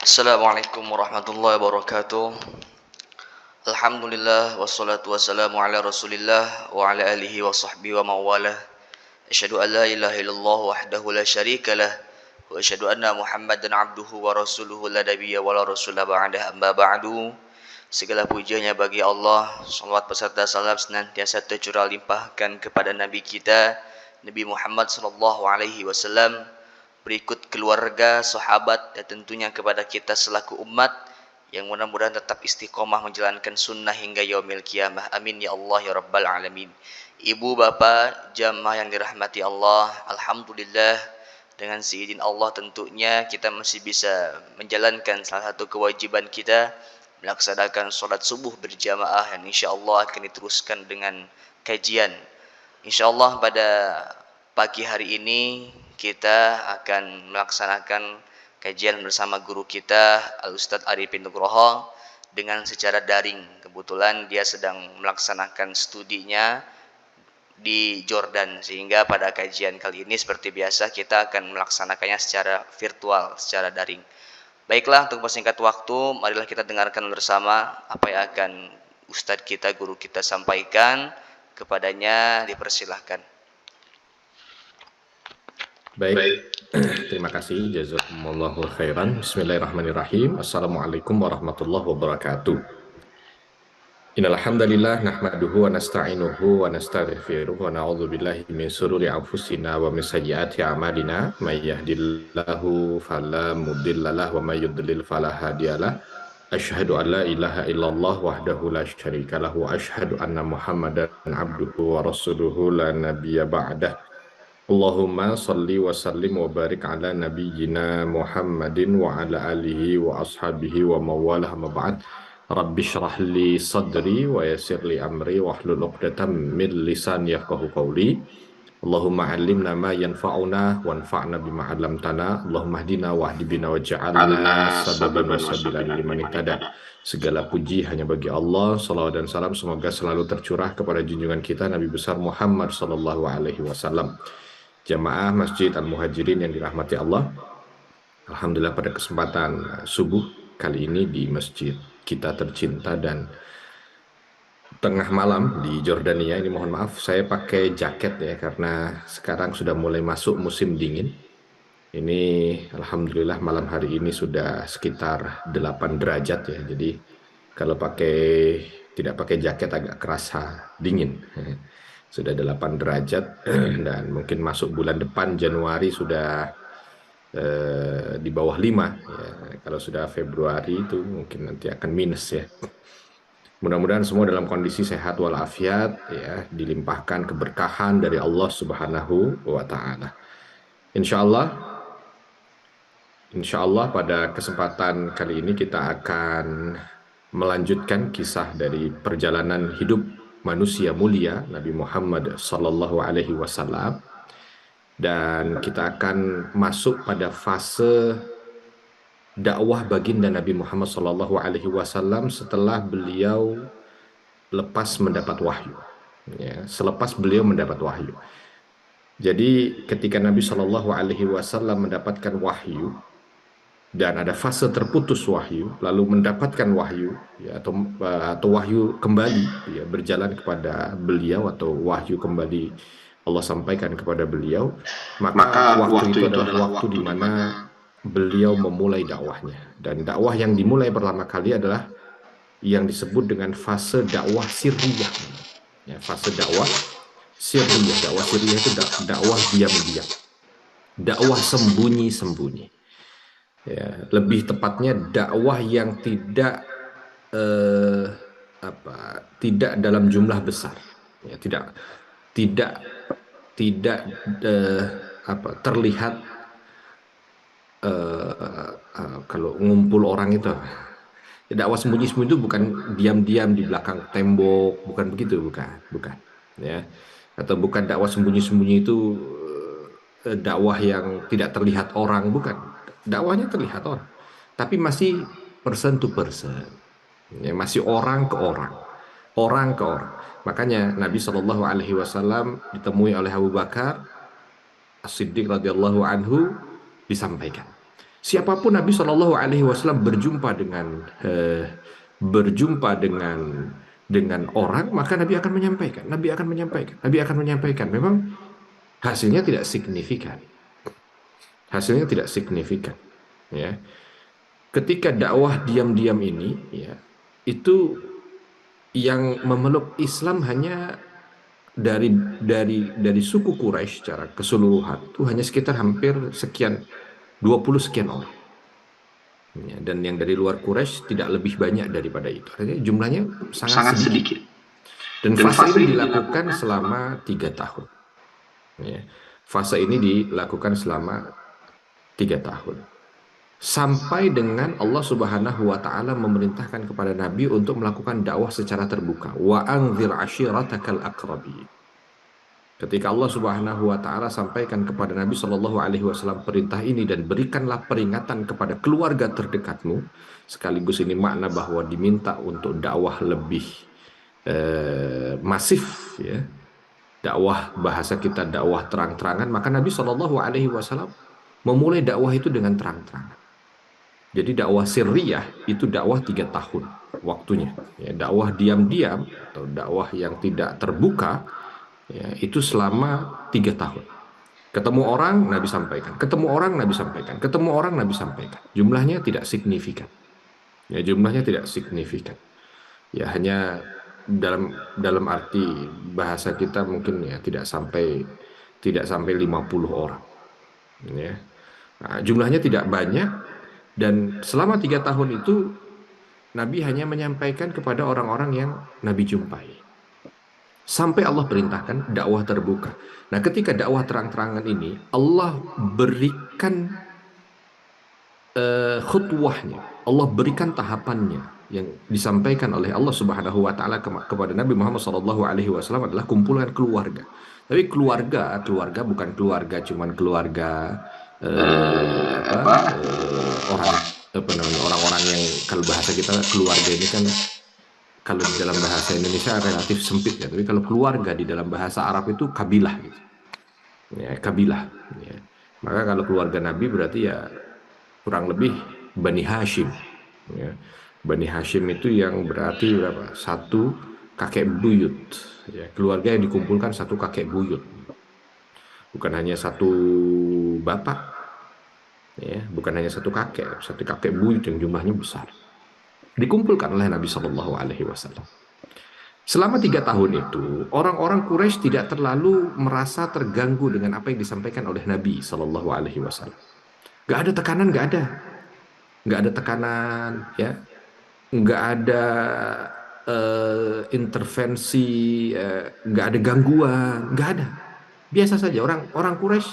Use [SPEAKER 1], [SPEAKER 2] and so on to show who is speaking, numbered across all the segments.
[SPEAKER 1] Assalamualaikum warahmatullahi wabarakatuh. Alhamdulillah wassalatu wassalamu ala Rasulillah wa ala alihi wa sahbihi wa mawalah. Asyhadu an la ilaha illallah wahdahu la syarikalah wa asyhadu anna Muhammadan abduhu wa rasuluhu la nabiyya wa la rasula ba'dah amma ba'du. Segala pujanya bagi Allah. Salawat beserta salam senantiasa tercurah limpahkan kepada nabi kita Nabi Muhammad sallallahu alaihi wasallam, berikut keluarga, sahabat, dan tentunya kepada kita selaku umat yang mudah-mudahan tetap istiqomah menjalankan sunnah hingga yaumil qiyamah. Amin ya Allah ya rabbal alamin. Ibu, bapak, jamaah yang dirahmati Allah, alhamdulillah dengan seizin Allah tentunya kita masih bisa menjalankan salah satu kewajiban kita, melaksanakan sholat subuh berjamaah yang insya Allah akan diteruskan dengan kajian. Insya Allah pada pagi hari ini kita akan melaksanakan kajian bersama guru kita Al-Ustadz Arifin Nugroho dengan secara daring. Kebetulan dia sedang melaksanakan studinya di Jordan, sehingga pada kajian kali ini seperti biasa kita akan melaksanakannya secara virtual, secara daring. Baiklah, untuk persingkat waktu, marilah kita dengarkan bersama apa yang akan Ustadz kita, guru kita sampaikan. Kepadanya dipersilahkan.
[SPEAKER 2] Baik, terima kasih. Jazakumullahu khairan. Bismillahirrahmanirrahim. Assalamualaikum warahmatullahi wabarakatuh. Innal hamdalillah nahmaduhu wa nasta'inuhu wa nastaghfiruh wa na'udzu billahi min shururi anfusina wa min sayyiati a'malina. May yahdihillahu fala mudhillalah wa may yudlil fala hadiyalah. Asyhadu an la ilaha illallah wahdahu la syarikalah wa asyhadu anna Muhammadan abduhu wa rasuluhu la nabiyya ba'dah. Allahumma salli wa sallim wa barik ala nabiyyina Muhammadin wa ala alihi wa ashabihi wa mawalah ma ba'd. Rabbi syrah li sadri wa yassir li amri wa hlul 'uqdatam min lisani yafqahu qawli. Allahumma 'allimna ma yanfa'una wanfa'na bima 'allamtana. Allahumma hdina wahdi bina waj'alna sababan wa sabilan liman ihtada. Segala puji hanya bagi Allah. Salawat dan salam semoga selalu tercurah kepada junjungan kita Nabi besar Muhammad sallallahu alaihi wasallam. Jamaah Masjid Al-Muhajirin yang dirahmati Allah, alhamdulillah pada kesempatan subuh kali ini di masjid kita tercinta dan tengah malam di Jordania ini, mohon maaf saya pakai jaket ya karena sekarang sudah mulai masuk musim dingin. Ini alhamdulillah malam hari ini sudah sekitar 8 derajat ya, jadi kalau tidak pakai jaket agak kerasa dingin. Sudah 8 derajat dan mungkin masuk bulan depan Januari sudah di bawah 5 ya. Kalau sudah Februari itu mungkin nanti akan minus ya. Mudah-mudahan semua dalam kondisi sehat walafiat ya, dilimpahkan keberkahan dari Allah Subhanahu wa taala. Insyaallah pada kesempatan kali ini kita akan melanjutkan kisah dari perjalanan hidup manusia mulia Nabi Muhammad sallallahu alaihi wasallam, dan kita akan masuk pada fase dakwah baginda Nabi Muhammad sallallahu alaihi wasallam setelah beliau lepas mendapat wahyu ya, selepas beliau mendapat wahyu. Jadi ketika Nabi sallallahu alaihi wasallam mendapatkan wahyu dan ada fase terputus wahyu, lalu mendapatkan wahyu ya, atau wahyu kembali ya, berjalan kepada beliau, atau wahyu kembali Allah sampaikan kepada beliau, maka waktu itu adalah waktu di mana beliau memulai dakwahnya. Dan dakwah yang dimulai pertama kali adalah yang disebut dengan fase dakwah sirriyah ya, fase dakwah sirriyah. Dakwah sirriyah itu dakwah diam-diam, dakwah sembunyi-sembunyi. Ya, lebih tepatnya dakwah yang tidak dalam jumlah besar, ya, tidak terlihat kalau ngumpul orang itu. Dakwah sembunyi-sembunyi itu bukan diam-diam di belakang tembok, bukan begitu, bukan, ya. Atau bukan dakwah sembunyi-sembunyi itu dakwah yang tidak terlihat orang, bukan. Dakwahnya terlihat orang, tapi masih person to person, ya, masih orang ke orang, orang ke orang. Makanya Nabi Shallallahu Alaihi Wasallam ditemui oleh Abu Bakar As-Siddiq radhiyallahu anhu, disampaikan. Siapapun Nabi Shallallahu Alaihi Wasallam berjumpa dengan orang, maka Nabi akan menyampaikan, Nabi akan menyampaikan, Nabi akan menyampaikan. Memang hasilnya tidak signifikan, hasilnya tidak signifikan. Ya, ketika dakwah diam-diam ini, ya, itu yang memeluk Islam hanya dari suku Quraisy secara keseluruhan itu hanya sekitar hampir sekian 20 sekian orang. Ya, dan yang dari luar Quraisy tidak lebih banyak daripada itu. Artinya jumlahnya sangat sedikit. Dan fase ini dilakukan selama 3 tahun. Ya, fase ini dilakukan selama 3 tahun. Sampai dengan Allah Subhanahu wa taala memerintahkan kepada Nabi untuk melakukan dakwah secara terbuka. Wa anzir ashiratakal aqrabin. Ketika Allah Subhanahu wa taala sampaikan kepada Nabi Shallallahu alaihi wasallam perintah ini, dan berikanlah peringatan kepada keluarga terdekatmu, sekaligus ini makna bahwa diminta untuk dakwah lebih masif, ya. Dakwah, bahasa kita dakwah terang-terangan, maka Nabi Shallallahu alaihi wasallam memulai dakwah itu dengan terang-terangan. Jadi dakwah sirriyah itu dakwah 3 tahun waktunya. Ya, dakwah diam-diam atau dakwah yang tidak terbuka, ya, itu selama 3 tahun. Ketemu orang Nabi sampaikan, ketemu orang Nabi sampaikan, ketemu orang Nabi sampaikan. Jumlahnya tidak signifikan. Ya, jumlahnya tidak signifikan. Ya, hanya dalam arti bahasa kita mungkin ya tidak sampai 50 orang. Ya. Nah, jumlahnya tidak banyak, dan selama 3 tahun itu Nabi hanya menyampaikan kepada orang-orang yang Nabi jumpai. Sampai Allah perintahkan dakwah terbuka. Nah, ketika dakwah terang-terangan ini, Allah berikan khutwahnya, Allah berikan tahapannya yang disampaikan oleh Allah Subhanahu wa taala kepada Nabi Muhammad SAW adalah kumpulan keluarga. Tapi keluarga bukan keluarga cuman keluarga orang-orang yang, kalau bahasa kita keluarga ini kan kalau di dalam bahasa Indonesia relatif sempit ya, tapi kalau keluarga di dalam bahasa Arab itu kabilah gitu. Ya, kabilah, ya. Maka kalau keluarga Nabi berarti ya kurang lebih Bani Hashim, ya. Bani Hashim itu yang berarti berapa? Satu kakek buyut, ya. Keluarga yang dikumpulkan satu kakek buyut, bukan hanya satu bapak, ya, bukan hanya satu kakek buyut yang jumlahnya besar, dikumpulkan oleh Nabi Shallallahu Alaihi Wasallam. Selama 3 tahun itu, orang-orang Quraisy tidak terlalu merasa terganggu dengan apa yang disampaikan oleh Nabi Shallallahu Alaihi Wasallam. Gak ada tekanan, gak ada tekanan, ya, gak ada intervensi, gak ada gangguan, gak ada. Biasa saja orang Quraisy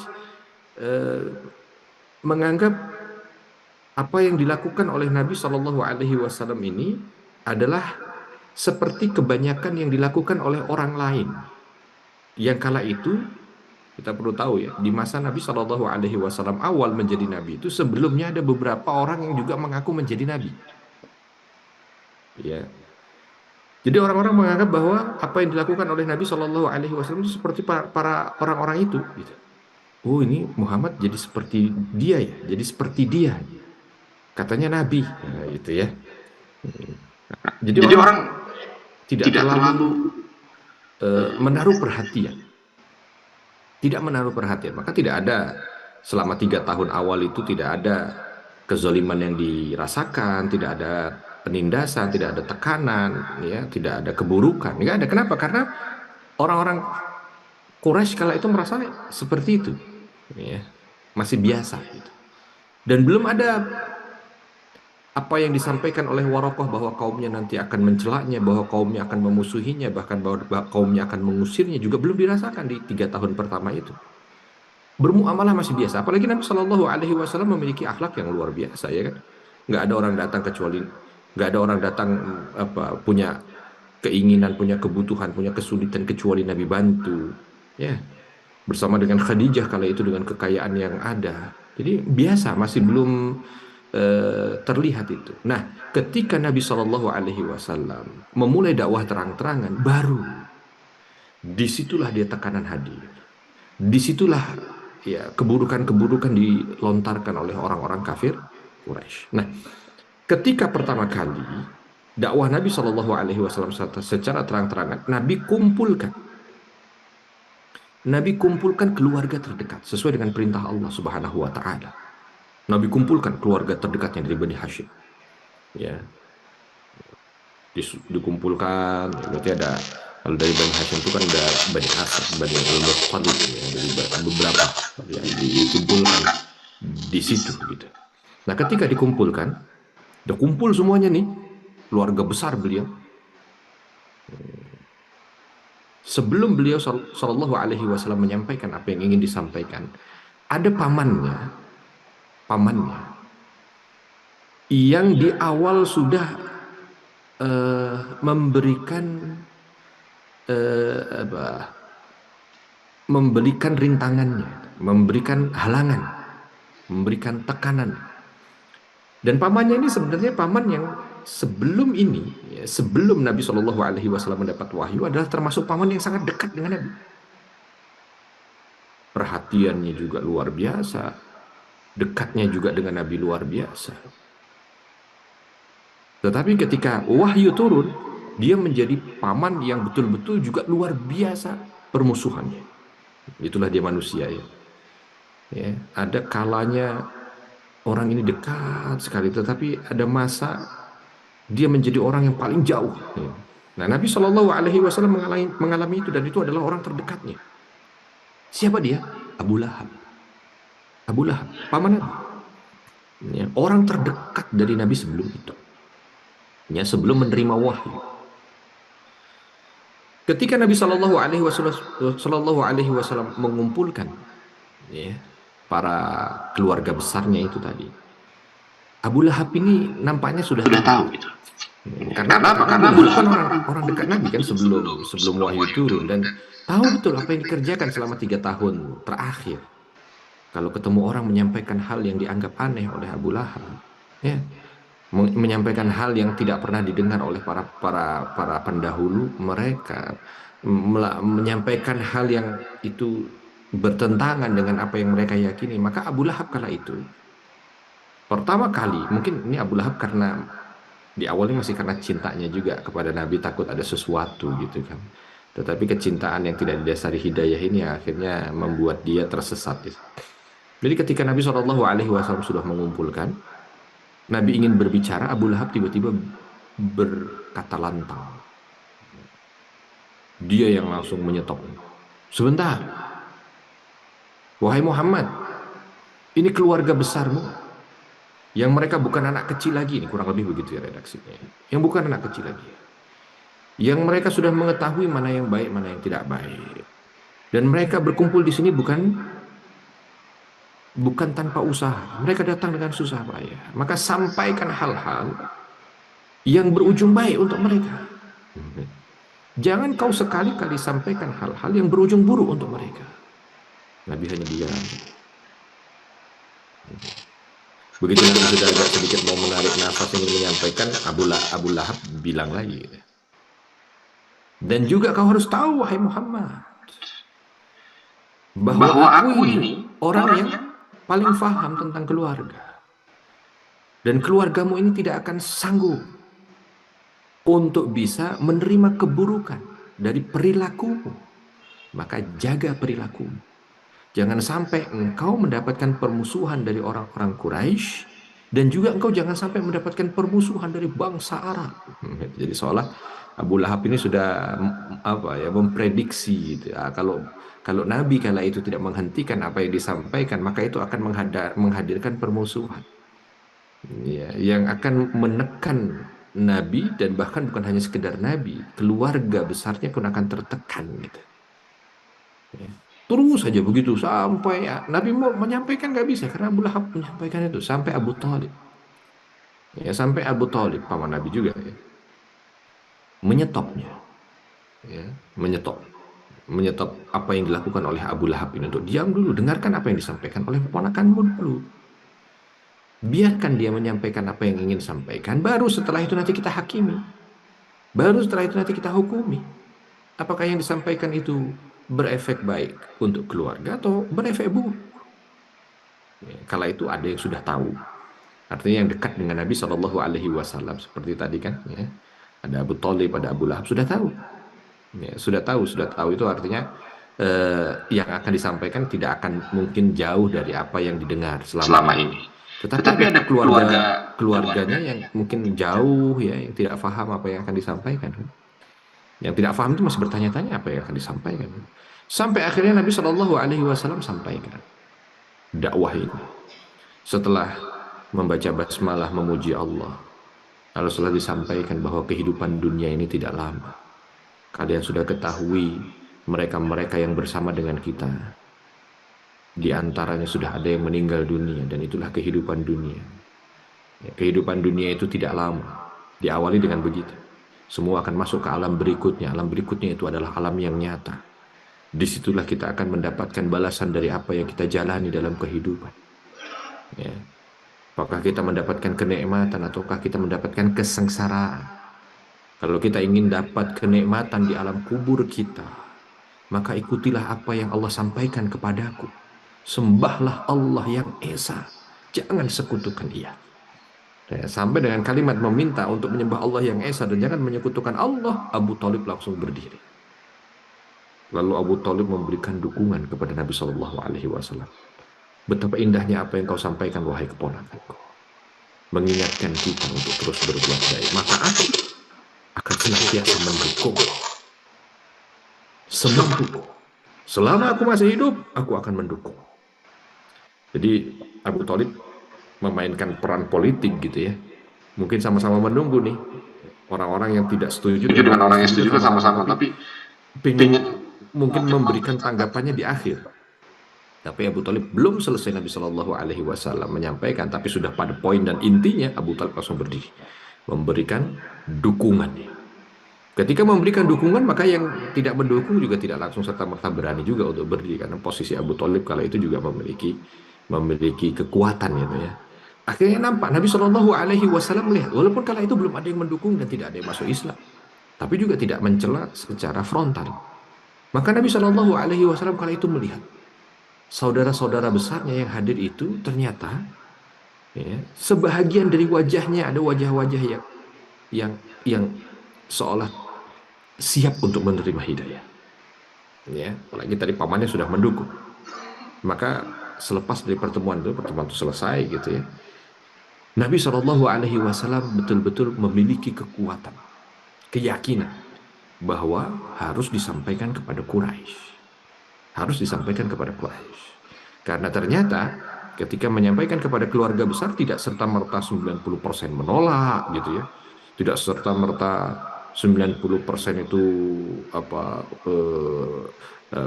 [SPEAKER 2] menganggap apa yang dilakukan oleh Nabi Shallallahu Alaihi Wasallam ini adalah seperti kebanyakan yang dilakukan oleh orang lain. Yang kala itu kita perlu tahu ya, di masa Nabi Shallallahu Alaihi Wasallam awal menjadi Nabi itu sebelumnya ada beberapa orang yang juga mengaku menjadi Nabi. Ya. Jadi orang-orang menganggap bahwa apa yang dilakukan oleh Nabi Shallallahu Alaihi Wasallam itu seperti para orang-orang itu. Gitu. Oh, ini Muhammad jadi seperti dia ya, jadi seperti dia. Katanya Nabi, nah, gitu ya. Jadi orang tidak terlalu menaruh perhatian. Tidak menaruh perhatian. Maka tidak ada, selama 3 tahun awal itu tidak ada kezaliman yang dirasakan, tidak ada penindasan, tidak ada tekanan, ya, tidak ada keburukan. Nggak ada. Kenapa? Karena orang-orang Quraisy kala itu merasa seperti itu. Ya, masih biasa. Gitu. Dan belum ada apa yang disampaikan oleh Warokoh bahwa kaumnya nanti akan mencelaknya, bahwa kaumnya akan memusuhinya, bahkan bahwa kaumnya akan mengusirnya juga belum dirasakan di 3 tahun pertama itu. Bermuamalah masih biasa. Apalagi Nabi Shallallahu Alaihi Wasallam memiliki akhlak yang luar biasa, ya kan? Nggak ada orang datang punya keinginan, punya kebutuhan, punya kesulitan kecuali Nabi bantu. Ya, bersama dengan Khadijah kala itu dengan kekayaan yang ada. Jadi biasa, masih belum terlihat itu. Nah, ketika Nabi Shallallahu Alaihi Wasallam memulai dakwah terang-terangan, baru disitulah dia tekanan hadir. Disitulah ya keburukan-keburukan dilontarkan oleh orang-orang kafir Quraisy. Nah, ketika pertama kali dakwah Nabi Shallallahu Alaihi Wasallam secara terang-terangan, Nabi kumpulkan keluarga terdekat sesuai dengan perintah Allah Subhanahu Wa Taala. Nabi kumpulkan keluarga terdekatnya dari Bani Hashim. Ya, dikumpulkan. Ya, berarti ada, kalau dari Bani Hashim itu kan ada Bani Asad, Bani Al-Muttalib, ya, dari beberapa yang dikumpulkan di situ gitu. Nah, ketika dikumpulkan, udah kumpul semuanya nih, keluarga besar beliau. Sebelum beliau Shallallahu Alaihi Wasallam menyampaikan apa yang ingin disampaikan, ada pamannya yang di awal sudah memberikan memberikan rintangannya, memberikan halangan, memberikan tekanan. Dan pamannya ini sebenarnya paman yang sebelum ini, ya, sebelum Nabi Shallallahu Alaihi Wasallam mendapat wahyu, adalah termasuk paman yang sangat dekat dengan Nabi. Perhatiannya juga luar biasa, dekatnya juga dengan Nabi luar biasa. Tetapi ketika wahyu turun, dia menjadi paman yang betul-betul juga luar biasa permusuhannya. Itulah dia manusia ya. Ya, ada kalanya orang ini dekat sekali, tetapi ada masa dia menjadi orang yang paling jauh. Ya. Nah, Nabi Shallallahu Alaihi Wasallam mengalami itu, dan itu adalah orang terdekatnya. Siapa dia? Abu Lahab. Abu Lahab, paman Nabi. Ya, orang terdekat dari Nabi sebelum itu. Ya, sebelum menerima wahyu. Ketika Nabi Shallallahu Alaihi Wasallam mengumpulkan, ya, para keluarga besarnya itu tadi, Abu Lahab ini nampaknya sudah tahu gitu. Karena Abu Lahab kan orang dekat Nabi kan sebelum wahyu turun, dan tahu betul apa yang dikerjakan selama 3 tahun terakhir. Kalau ketemu orang menyampaikan hal yang dianggap aneh oleh Abu Lahab, ya, menyampaikan hal yang tidak pernah didengar oleh para pendahulu mereka, menyampaikan hal yang itu bertentangan dengan apa yang mereka yakini, maka Abu Lahab kala itu pertama kali, mungkin ini Abu Lahab karena di awalnya masih karena cintanya juga kepada Nabi, takut ada sesuatu gitu kan. Tetapi kecintaan yang tidak didasari hidayah ini akhirnya membuat dia tersesat. Gitu. Jadi ketika Nabi Shallallahu Alaihi Wasallam sudah mengumpulkan, Nabi ingin berbicara, Abu Lahab tiba-tiba berkata lantang. Dia yang langsung menyetop. Sebentar, wahai Muhammad, ini keluarga besarmu, yang mereka bukan anak kecil lagi, ini kurang lebih begitu ya redaksinya, yang bukan anak kecil lagi, yang mereka sudah mengetahui mana yang baik, mana yang tidak baik, dan mereka berkumpul di sini bukan tanpa usaha, mereka datang dengan susah payah, maka sampaikan hal-hal yang berujung baik untuk mereka. Jangan kau sekali-kali sampaikan hal-hal yang berujung buruk untuk mereka. Nabi hanya diam. Begitu Nabi sudah agak sedikit mau menarik nafas ingin menyampaikan, Abu Lahab bilang lagi, dan juga kau harus tahu wahai Muhammad, bahwa aku ini orang yang paling faham tentang keluarga, dan keluargamu ini tidak akan sanggup untuk bisa menerima keburukan dari perilakumu. Maka jaga perilakumu. Jangan sampai engkau mendapatkan permusuhan dari orang-orang Quraisy, dan juga engkau jangan sampai mendapatkan permusuhan dari bangsa Arab. Jadi seolah Abu Lahab ini sudah memprediksi gitu. Ya, kalau Nabi kala itu tidak menghentikan apa yang disampaikan, maka itu akan menghadirkan permusuhan. Ya, yang akan menekan Nabi, dan bahkan bukan hanya sekedar Nabi, keluarga besarnya pun akan tertekan gitu. Ya. Terus saja begitu sampai Nabi mau menyampaikan nggak bisa karena Abu Lahab menyampaikan itu sampai Abu Thalib. Ya, sampai Abu Thalib paman Nabi juga ya, menyetopnya. Ya, menyetop apa yang dilakukan oleh Abu Lahab ini untuk diam dulu, dengarkan apa yang disampaikan oleh keponakanmu dulu. Biarkan dia menyampaikan apa yang ingin sampaikan, baru setelah itu nanti kita hakimi. Baru setelah itu nanti kita hukumi. Apakah yang disampaikan itu berefek baik untuk keluarga atau berefek buruk. kala itu ada yang sudah tahu, artinya yang dekat dengan Nabi Shallallahu Alaihi Wasallam seperti tadi kan, ya, ada Abu Thalib, ada Abu Lahab, sudah tahu, ya, sudah tahu itu artinya yang akan disampaikan tidak akan mungkin jauh dari apa yang didengar selama ini. Tetapi ada keluarganya yang mungkin jauh, ya, yang tidak paham apa yang akan disampaikan. Yang tidak paham itu masih bertanya-tanya apa yang akan disampaikan. Sampai akhirnya Nabi Shallallahu Alaihi Wasallam sampaikan dakwah ini. Setelah membaca basmalah memuji Allah, lalu setelah disampaikan bahwa kehidupan dunia ini tidak lama. Kalian sudah ketahui mereka-mereka yang bersama dengan kita, di antaranya sudah ada yang meninggal dunia, dan itulah kehidupan dunia. Ya, kehidupan dunia itu tidak lama. Diawali dengan begitu. Semua akan masuk ke alam berikutnya. Alam berikutnya itu adalah alam yang nyata. Disitulah kita akan mendapatkan balasan dari apa yang kita jalani dalam kehidupan. Ya. Apakah kita mendapatkan kenikmatan ataukah kita mendapatkan kesengsaraan? Kalau kita ingin dapat kenikmatan di alam kubur kita, maka ikutilah apa yang Allah sampaikan kepadaku. Sembahlah Allah yang Esa, jangan sekutukan Ia. Ya, sampai dengan kalimat meminta untuk menyembah Allah yang Esa dan jangan menyekutukan Allah, Abu Thalib langsung berdiri. Lalu Abu Thalib memberikan dukungan kepada Nabi Shallallahu Alaihi Wasallam. Betapa indahnya apa yang kau sampaikan, wahai keponakanku. Mengingatkan kita untuk terus berbuat baik. Maka aku akan senantiasa mendukung. Semampuku. Selama aku masih hidup, aku akan mendukung. Jadi Abu Thalib memainkan peran politik gitu ya. Mungkin sama-sama menunggu nih orang-orang yang tidak setuju dengan orang yang setuju sama-sama, tapi pengen mungkin memberikan tanggapannya di akhir. Tapi Abu Thalib belum selesai Nabi Shallallahu Alaihi Wasallam menyampaikan, tapi sudah pada poin dan intinya Abu Thalib langsung berdiri memberikan dukungannya. Ketika memberikan dukungan, maka yang tidak mendukung juga tidak langsung serta-merta berani juga untuk berdiri, karena posisi Abu Thalib kala itu juga memiliki kekuatan gitu ya. Akhirnya nampak Nabi Shallallahu Alaihi Wasallam melihat, walaupun kala itu belum ada yang mendukung dan tidak ada yang masuk Islam, tapi juga tidak mencela secara frontal. Maka Nabi Shallallahu Alaihi Wasallam kala itu melihat saudara-saudara besarnya yang hadir itu ternyata ya, sebahagian dari wajahnya ada wajah-wajah yang seolah siap untuk menerima hidayah. Ya, apalagi tadi pamannya sudah mendukung. Maka selepas dari pertemuan itu selesai gitu ya, Nabi Shallallahu Alaihi Wasallam betul-betul memiliki kekuatan, keyakinan bahwa harus disampaikan kepada Quraisy, karena ternyata ketika menyampaikan kepada keluarga besar tidak serta-merta 90% menolak gitu ya, tidak serta-merta 90% itu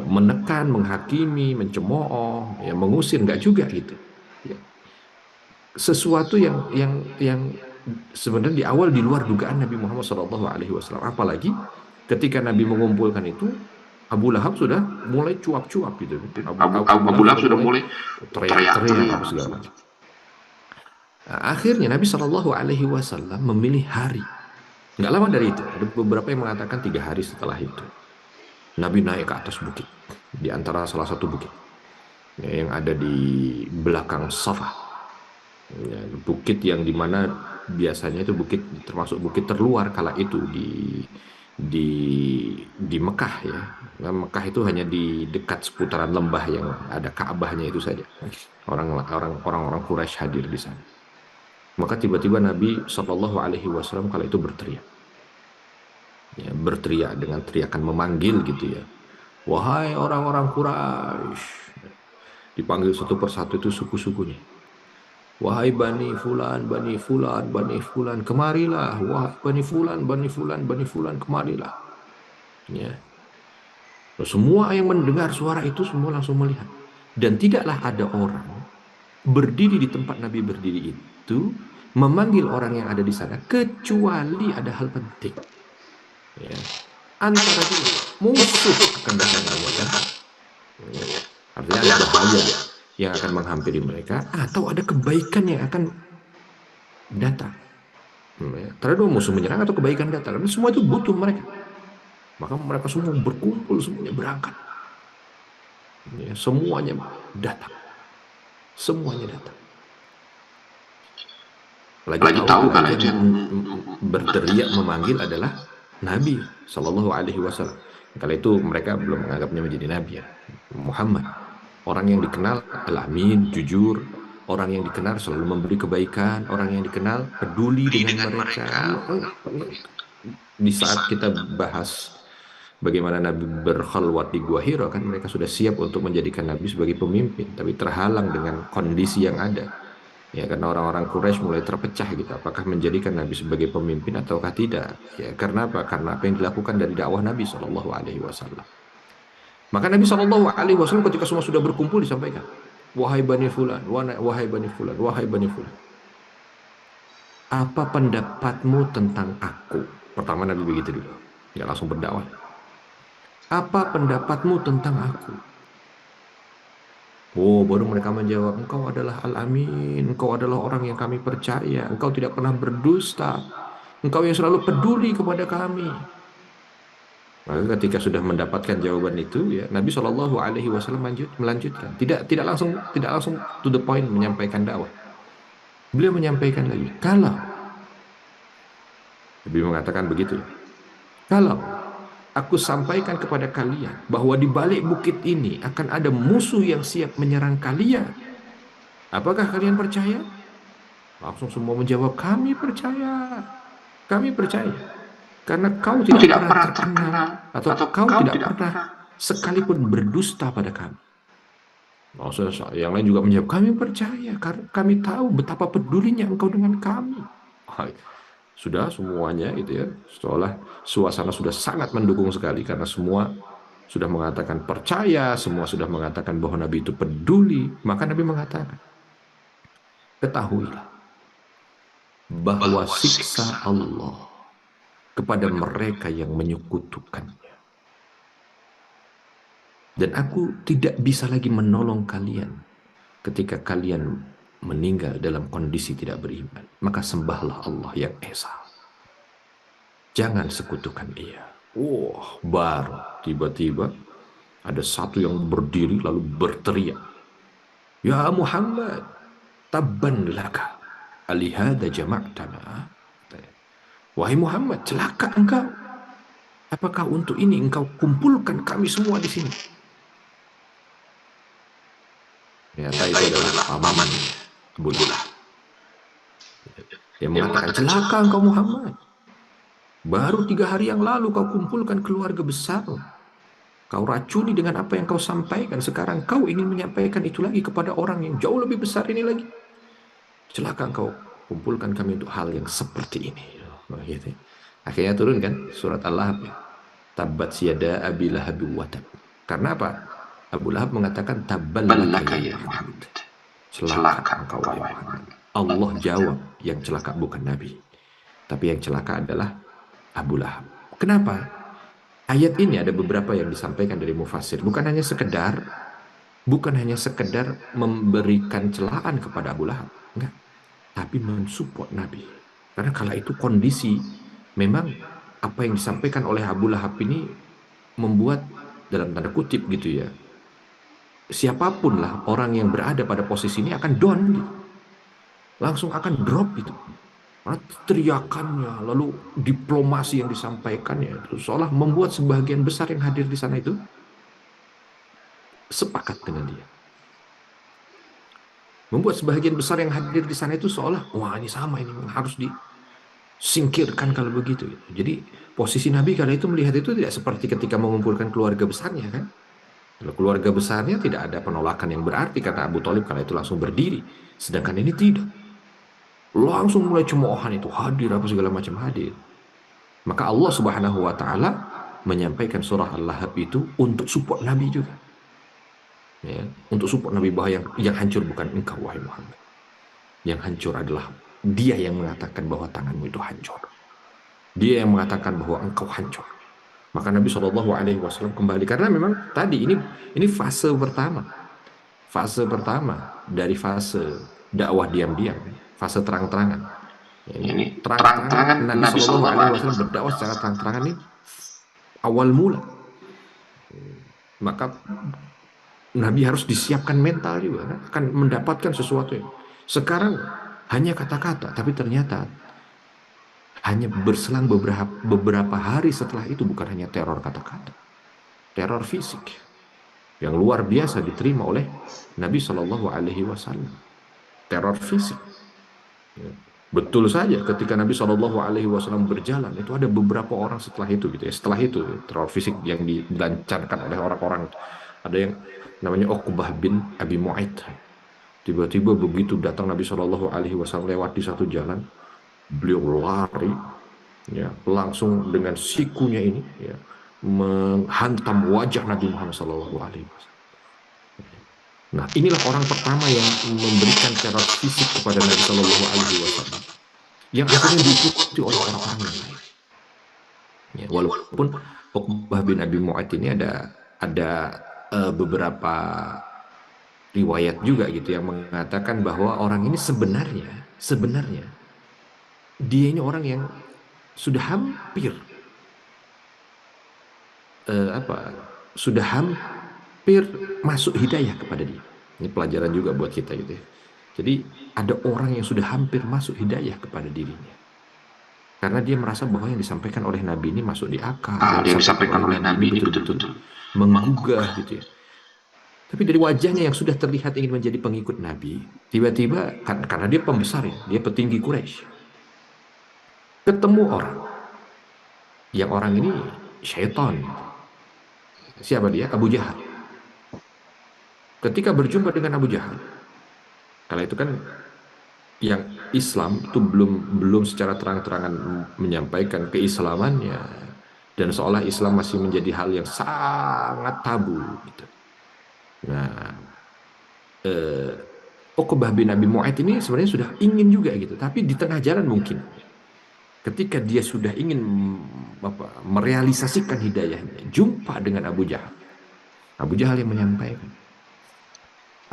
[SPEAKER 2] menekan, menghakimi, mencemooh, ya, mengusir, enggak juga gitu. Ya. Sesuatu yang sebenarnya di awal di luar dugaan Nabi Muhammad SAW. Apalagi ketika Nabi mengumpulkan itu, Abu Lahab sudah mulai cuap-cuap gitu. Abu Lahab sudah mulai teriak-teriak apa segala macam. Nah, akhirnya Nabi SAW memilih hari. Nggak lama dari itu, ada beberapa yang mengatakan 3 hari setelah itu, Nabi naik ke atas bukit, di antara salah satu bukit yang ada di belakang Safa, ya, bukit yang dimana biasanya itu bukit termasuk bukit terluar kala itu di Mekah ya. Nah, Mekah itu hanya di dekat seputaran lembah yang ada Ka'bahnya itu saja. Orang-orang Quraisy hadir di sana. Maka tiba-tiba Nabi Shallallahu Alaihi Wasallam kala itu berteriak, ya, berteriak dengan teriakan memanggil gitu ya, wahai orang-orang Quraisy, dipanggil satu persatu itu suku-sukunya, wahai Bani Fulan, Bani Fulan, Bani Fulan, kemarilah, wahai Bani Fulan, Bani Fulan, Bani Fulan, kemarilah. Ya. Semua yang mendengar suara itu semua langsung melihat, dan tidaklah ada orang berdiri di tempat Nabi berdiri itu memanggil orang yang ada di sana kecuali ada hal penting. Ya. Antara itu musuh akan datang mereka. Ya. Artinya ada bahaya yang akan menghampiri mereka atau ada kebaikan yang akan datang. Ya. Terhadap musuh menyerang atau kebaikan datang. Karena semua itu butuh mereka. Maka mereka semua berkumpul, semuanya berangkat. Ya. Semuanya datang. Semuanya datang. Lagi tahu kalau itu yang berteriak memanggil adalah Nabi Shallallahu Alaihi Wasallam. Kala itu mereka belum menganggapnya menjadi Nabi ya. Muhammad, orang yang dikenal al-amin, jujur, orang yang dikenal selalu memberi kebaikan, orang yang dikenal peduli dengan mereka. Di saat kita bahas bagaimana Nabi berkhalwat di Gua Hira, kan mereka sudah siap untuk menjadikan Nabi sebagai pemimpin, tapi terhalang dengan kondisi yang ada. Ya, karena orang-orang Quraisy mulai terpecah gitu, apakah menjadikan Nabi sebagai pemimpin ataukah tidak? Ya, karena apa? Karena apa yang dilakukan dari dakwah Nabi Shallallahu Alaihi Wasallam. Maka Nabi Shallallahu Alaihi Wasallam ketika semua sudah berkumpul disampaikan, wahai bani fulan, wahai bani fulan, wahai bani fulan, apa pendapatmu tentang aku? Pertama Nabi begitu dulu, nggak langsung berdakwah. Apa pendapatmu tentang aku? Oh, baru mereka menjawab, engkau adalah Al-Amin, engkau adalah orang yang kami percaya, engkau tidak pernah berdusta, engkau yang selalu peduli kepada kami. Maka ketika sudah mendapatkan jawaban itu, ya Nabi Shallallahu Alaihi Wasallam melanjutkan, tidak langsung to the point menyampaikan dakwah. Beliau menyampaikan lagi, kalau Nabi mengatakan begitu, kalau aku sampaikan kepada kalian bahwa di balik bukit ini akan ada musuh yang siap menyerang kalian, apakah kalian percaya? Langsung semua menjawab, kami percaya. Kami percaya. Karena kau tidak pernah terkenal atau kau tidak pernah sekalipun berdusta pada kami. Maksudnya yang lain juga menjawab, kami percaya karena kami tahu betapa pedulinya engkau dengan kami. Sudah semuanya gitu ya, seolah suasana sudah sangat mendukung sekali karena semua sudah mengatakan percaya, semua sudah mengatakan bahwa Nabi itu peduli. Maka Nabi mengatakan, ketahuilah bahwa siksa Allah kepada mereka yang menyekutukannya. Dan aku tidak bisa lagi menolong kalian ketika kalian meninggal dalam kondisi tidak beriman. Maka sembahlah Allah yang Esa. Jangan sekutukan Ia. Wah, baru tiba-tiba ada satu yang berdiri lalu berteriak, ya Muhammad, tabban laka, alihada jama'tana. Wahai Muhammad, celaka engkau. Apakah untuk ini engkau kumpulkan kami semua di sini? Ternyata itu adalah paman Abu Lahab. Yang mengatakan, celaka engkau Muhammad. Baru 3 hari yang lalu kau kumpulkan keluarga besar. Kau racuni dengan apa yang kau sampaikan. Sekarang kau ingin menyampaikan itu lagi kepada orang yang jauh lebih besar ini lagi. Celaka engkau kumpulkan kami untuk hal yang seperti ini. Gitu. Akhirnya turun kan surat Al-Lahab. Tabbat siyada Abi Lahab wa tab. Karena apa? Abu Lahab mengatakan tabbalaka ya Muhammad. Celaka engkau wahai Muhammad. Allah jawab, yang celaka bukan Nabi, tapi yang celaka adalah Abu Lahab. Kenapa? Ayat ini ada beberapa yang disampaikan dari mufassir, bukan hanya sekedar memberikan celaan kepada Abu Lahab, enggak, tapi mensupport Nabi. Karena kala itu kondisi memang apa yang disampaikan oleh Abu Lahab ini membuat dalam tanda kutip gitu ya, siapapun lah orang yang berada pada posisi ini akan down gitu. Langsung akan drop gitu. Karena teriakannya, lalu diplomasi yang disampaikannya itu seolah membuat sebagian besar yang hadir di sana itu sepakat dengan dia. Membuat sebagian besar yang hadir di sana itu seolah, wah ini sama, ini harus disingkirkan kalau begitu. Jadi posisi Nabi kala itu melihat itu tidak seperti ketika mengumpulkan keluarga besarnya kan. Kalau keluarga besarnya tidak ada penolakan yang berarti karena Abu Thalib kala itu langsung berdiri. Sedangkan ini tidak. Langsung mulai cemoohan itu hadir apa segala macam hadir. Maka Allah Subhanahu wa taala menyampaikan surah Al-Lahab itu untuk support Nabi juga. Ya, untuk support Nabi bahwa yang hancur bukan engkau wahai Muhammad. Yang hancur adalah dia yang mengatakan bahwa tanganmu itu hancur. Dia yang mengatakan bahwa engkau hancur. Maka Nabi Shallallahu Alaihi Wasallam kembali karena memang tadi ini fase pertama dari fase dakwah diam-diam, fase terang-terangan. Ini terang-terangan Nabi Shallallahu Alaihi Wasallam berdakwah secara terang-terangan ini awal mula. Maka Nabi harus disiapkan mental juga kan, akan mendapatkan sesuatu yang sekarang hanya kata-kata, tapi ternyata hanya berselang beberapa hari setelah itu bukan hanya teror kata-kata, teror fisik yang luar biasa diterima oleh Nabi Shallallahu Alaihi Wasallam. Teror fisik. Ya. Betul saja ketika Nabi Shallallahu Alaihi Wasallam berjalan itu ada beberapa orang setelah itu gitu ya. Setelah itu teror fisik yang dilancarkan oleh orang-orang, ada yang namanya Uqbah bin Abi Mu'aid. Tiba-tiba begitu datang Nabi Shallallahu Alaihi Wasallam lewat di satu jalan, beliau lari ya langsung dengan sikunya ini ya menghantam wajah Nabi Muhammad Shallallahu Alaihi Wasallam. Nah, inilah orang pertama yang memberikan teror fisik kepada Nabi Shallallahu Alaihi Wasallam, yang akhirnya diikuti oleh orang-orang yang lain. Ya, walaupun Uqbah bin Abi Mu'aid ini ada beberapa riwayat juga gitu yang mengatakan bahwa orang ini sebenarnya dia ini orang yang sudah hampir apa sudah hampir masuk hidayah kepada dia. Ini pelajaran juga buat kita gitu ya. Jadi ada orang yang sudah hampir masuk hidayah kepada dirinya. Karena dia merasa bahwa yang disampaikan oleh Nabi ini masuk di akal, yang disampaikan oleh Nabi ini betul-betul menggugah gitu ya. Tapi dari wajahnya yang sudah terlihat ingin menjadi pengikut Nabi, tiba-tiba karena dia pembesar ya, dia petinggi Quraisy, ketemu orang, yang orang ini syaitan. Siapa dia? Abu Jahal. Ketika berjumpa dengan Abu Jahal, kala itu kan yang Islam itu belum secara terang-terangan menyampaikan keislamannya, dan seolah Islam masih menjadi hal yang sangat tabu gitu. Nah, Uqbah bin Abi Mu'aid ini sebenarnya sudah ingin juga gitu, tapi di tengah jalan mungkin ketika dia sudah ingin merealisasikan hidayahnya, jumpa dengan Abu Jahal. Abu Jahal yang menyampaikan,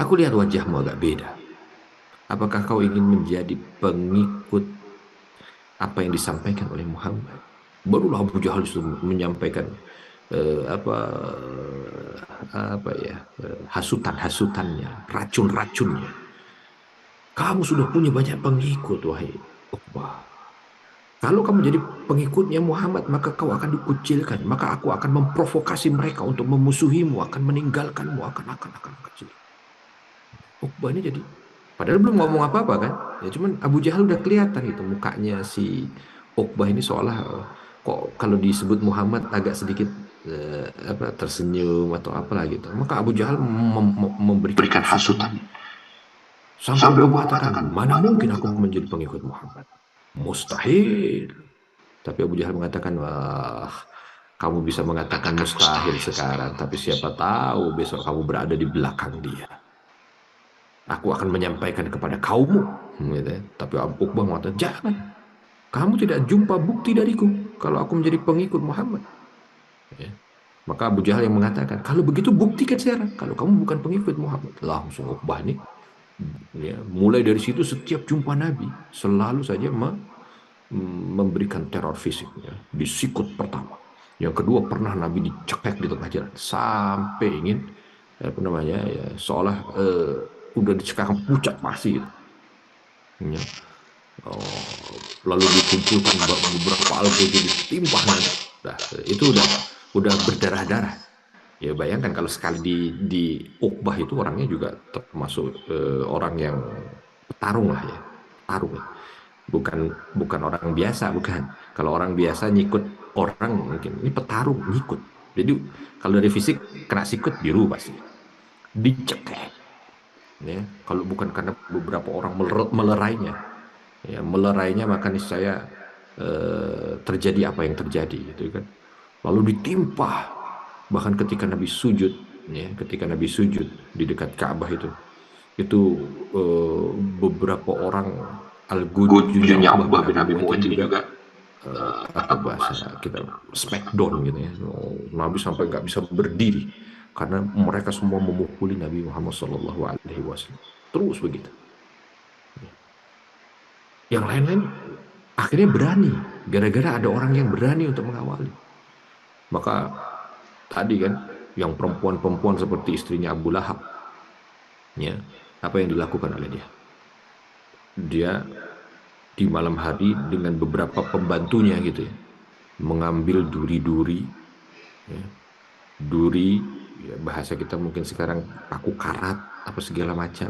[SPEAKER 2] "Aku lihat wajahmu agak beda. Apakah kau ingin menjadi pengikut apa yang disampaikan oleh Muhammad?" Barulah Abu Jahal menyampaikan apa ya hasutan-hasutannya, racun-racunnya. "Kamu sudah punya banyak pengikut, wahai Uqbah. Kalau kamu jadi pengikutnya Muhammad, maka kau akan dikucilkan. Maka aku akan memprovokasi mereka untuk memusuhimu, akan meninggalkanmu, akan. Uqbah ini jadi, padahal belum ngomong apa-apa kan. Ya cuman Abu Jahal udah kelihatan itu mukanya si Uqbah ini seolah kok kalau disebut Muhammad agak sedikit tersenyum atau apalah gitu. Maka Abu Jahal memberikan hasutan. Sampai Uqbah mengatakan, "Mana mungkin aku menjadi pengikut Muhammad? Mustahil." Tapi Abu Jahal mengatakan, "Wah, kamu bisa mengatakan mustahil sekarang, tapi siapa tahu besok kamu berada di belakang dia. Aku akan menyampaikan kepada kaummu." Gitu. Tapi Uqbah mengatakan, "Jangan. Kamu tidak jumpa bukti dariku kalau aku menjadi pengikut Muhammad." Ya. Maka Abu Jahal yang mengatakan, "Kalau begitu buktikan sekarang kalau kamu bukan pengikut Muhammad." Langsung Uqbah ini, ya, mulai dari situ setiap jumpa Nabi selalu saja memberikan teror fisik, ya. Disikut pertama, yang kedua pernah Nabi dicekek di tengah jalan sampai ingin apa namanya ya seolah udah dicekak pucat pasti gitu. Ya. Lalu dikumpulkan beberapa algojo ditimpa Nabi. Nah, itu udah berdarah-darah. Ya bayangkan kalau sekali di Uqbah itu orangnya juga termasuk orang yang petarung lah ya, petarung ya. Bukan orang biasa, bukan. Kalau orang biasa nyikut orang mungkin, ini petarung nyikut. Jadi kalau dari fisik kena sikut biru pasti. Dicekek. Ya, kalau bukan karena beberapa orang melerainya, ya melerainya maka niscaya terjadi apa yang terjadi gitu kan. Lalu ditimpa, bahkan ketika Nabi sujud, ya, ketika Nabi sujud di dekat Ka'bah itu beberapa orang al-Gujjunya Uqbah bin Abi Mu'aid ini juga apa bahasa kita smackdown gitu ya. Nabi sampai nggak bisa berdiri karena mereka semua memukuli Nabi Muhammad SAW. Terus begitu. Yang lain-lain akhirnya berani gara-gara ada orang yang berani untuk mengawali. Maka tadi kan yang perempuan-perempuan seperti istrinya Abu Lahab, ya, apa yang dilakukan oleh dia? Dia di malam hari dengan beberapa pembantunya gitu ya, mengambil duri-duri, ya, duri, ya, bahasa kita mungkin sekarang paku karat apa segala macam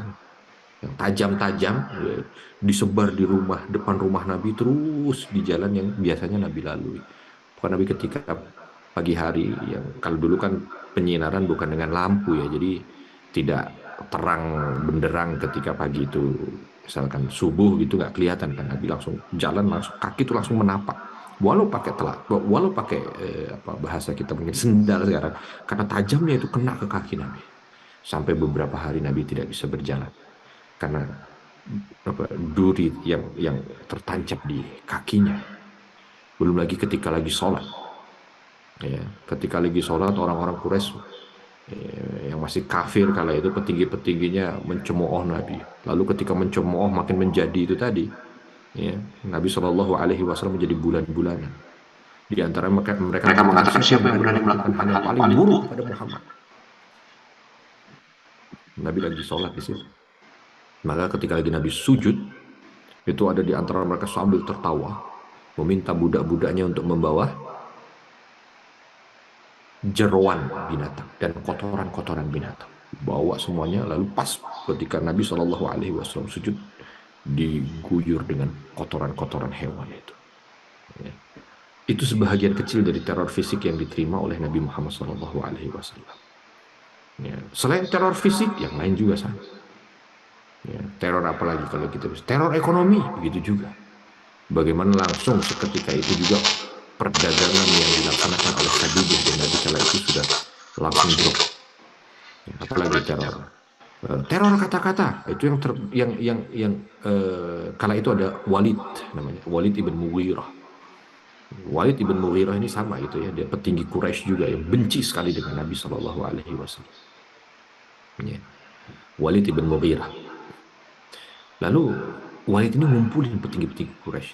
[SPEAKER 2] yang tajam-tajam, ya, disebar di depan rumah Nabi, terus di jalan yang biasanya Nabi lalui. Bukan Nabi ketika pagi hari, yang kalau dulu kan penyinaran bukan dengan lampu ya, jadi tidak terang benderang ketika pagi itu, misalkan subuh gitu nggak kelihatan kan. Nabi langsung jalan, langsung kaki itu langsung menapak, walau pakai walau pakai apa bahasa kita mungkin sendal sekarang, karena tajamnya itu kena ke kaki Nabi. Sampai beberapa hari Nabi tidak bisa berjalan karena apa, duri yang tertancap di kakinya. Belum lagi ketika lagi sholat, ya, ketika lagi sholat orang-orang Quraisy, yang masih kafir kala itu, petinggi-petingginya mencemooh Nabi. Lalu ketika mencemooh makin menjadi itu tadi, ya, Nabi Shallallahu Alaihi Wasallam menjadi bulan-bulanan. Di antara mereka mengatakan siapa yang berani melakukan hal yang paling buruk kepada Muhammad. Nabi lagi sholat di situ. Maka ketika lagi Nabi sujud, itu ada di antara mereka sambil tertawa, meminta budak-budaknya untuk membawa jeroan binatang dan kotoran-kotoran binatang. Bawa semuanya, lalu pas ketika Nabi Shallallahu Alaihi Wasallam sujud, diguyur dengan kotoran-kotoran hewan itu. Ya. Itu sebahagian kecil dari teror fisik yang diterima oleh Nabi Muhammad Shallallahu Alaihi Wasallam. Ya. Selain teror fisik, yang lain juga sama. Ya, teror apa lagi kalau kita bisa? Teror ekonomi, begitu juga. Bagaimana langsung seketika itu juga perdagangan yang dilaksanakan oleh Khadijah dan Nabi kala itu sudah langsung drop. Ya, apalagi teror. Teror kata-kata itu yang kala itu ada Walid namanya, Walid ibn Mughirah. Walid ibn Mughirah ini sama itu ya, dia petinggi Quraisy juga yang benci sekali dengan Nabi Shallallahu Alaihi Wasallam. Ya. Walid ibn Mughirah. Lalu Walid ini ngumpulin petinggi-petinggi Quraisy.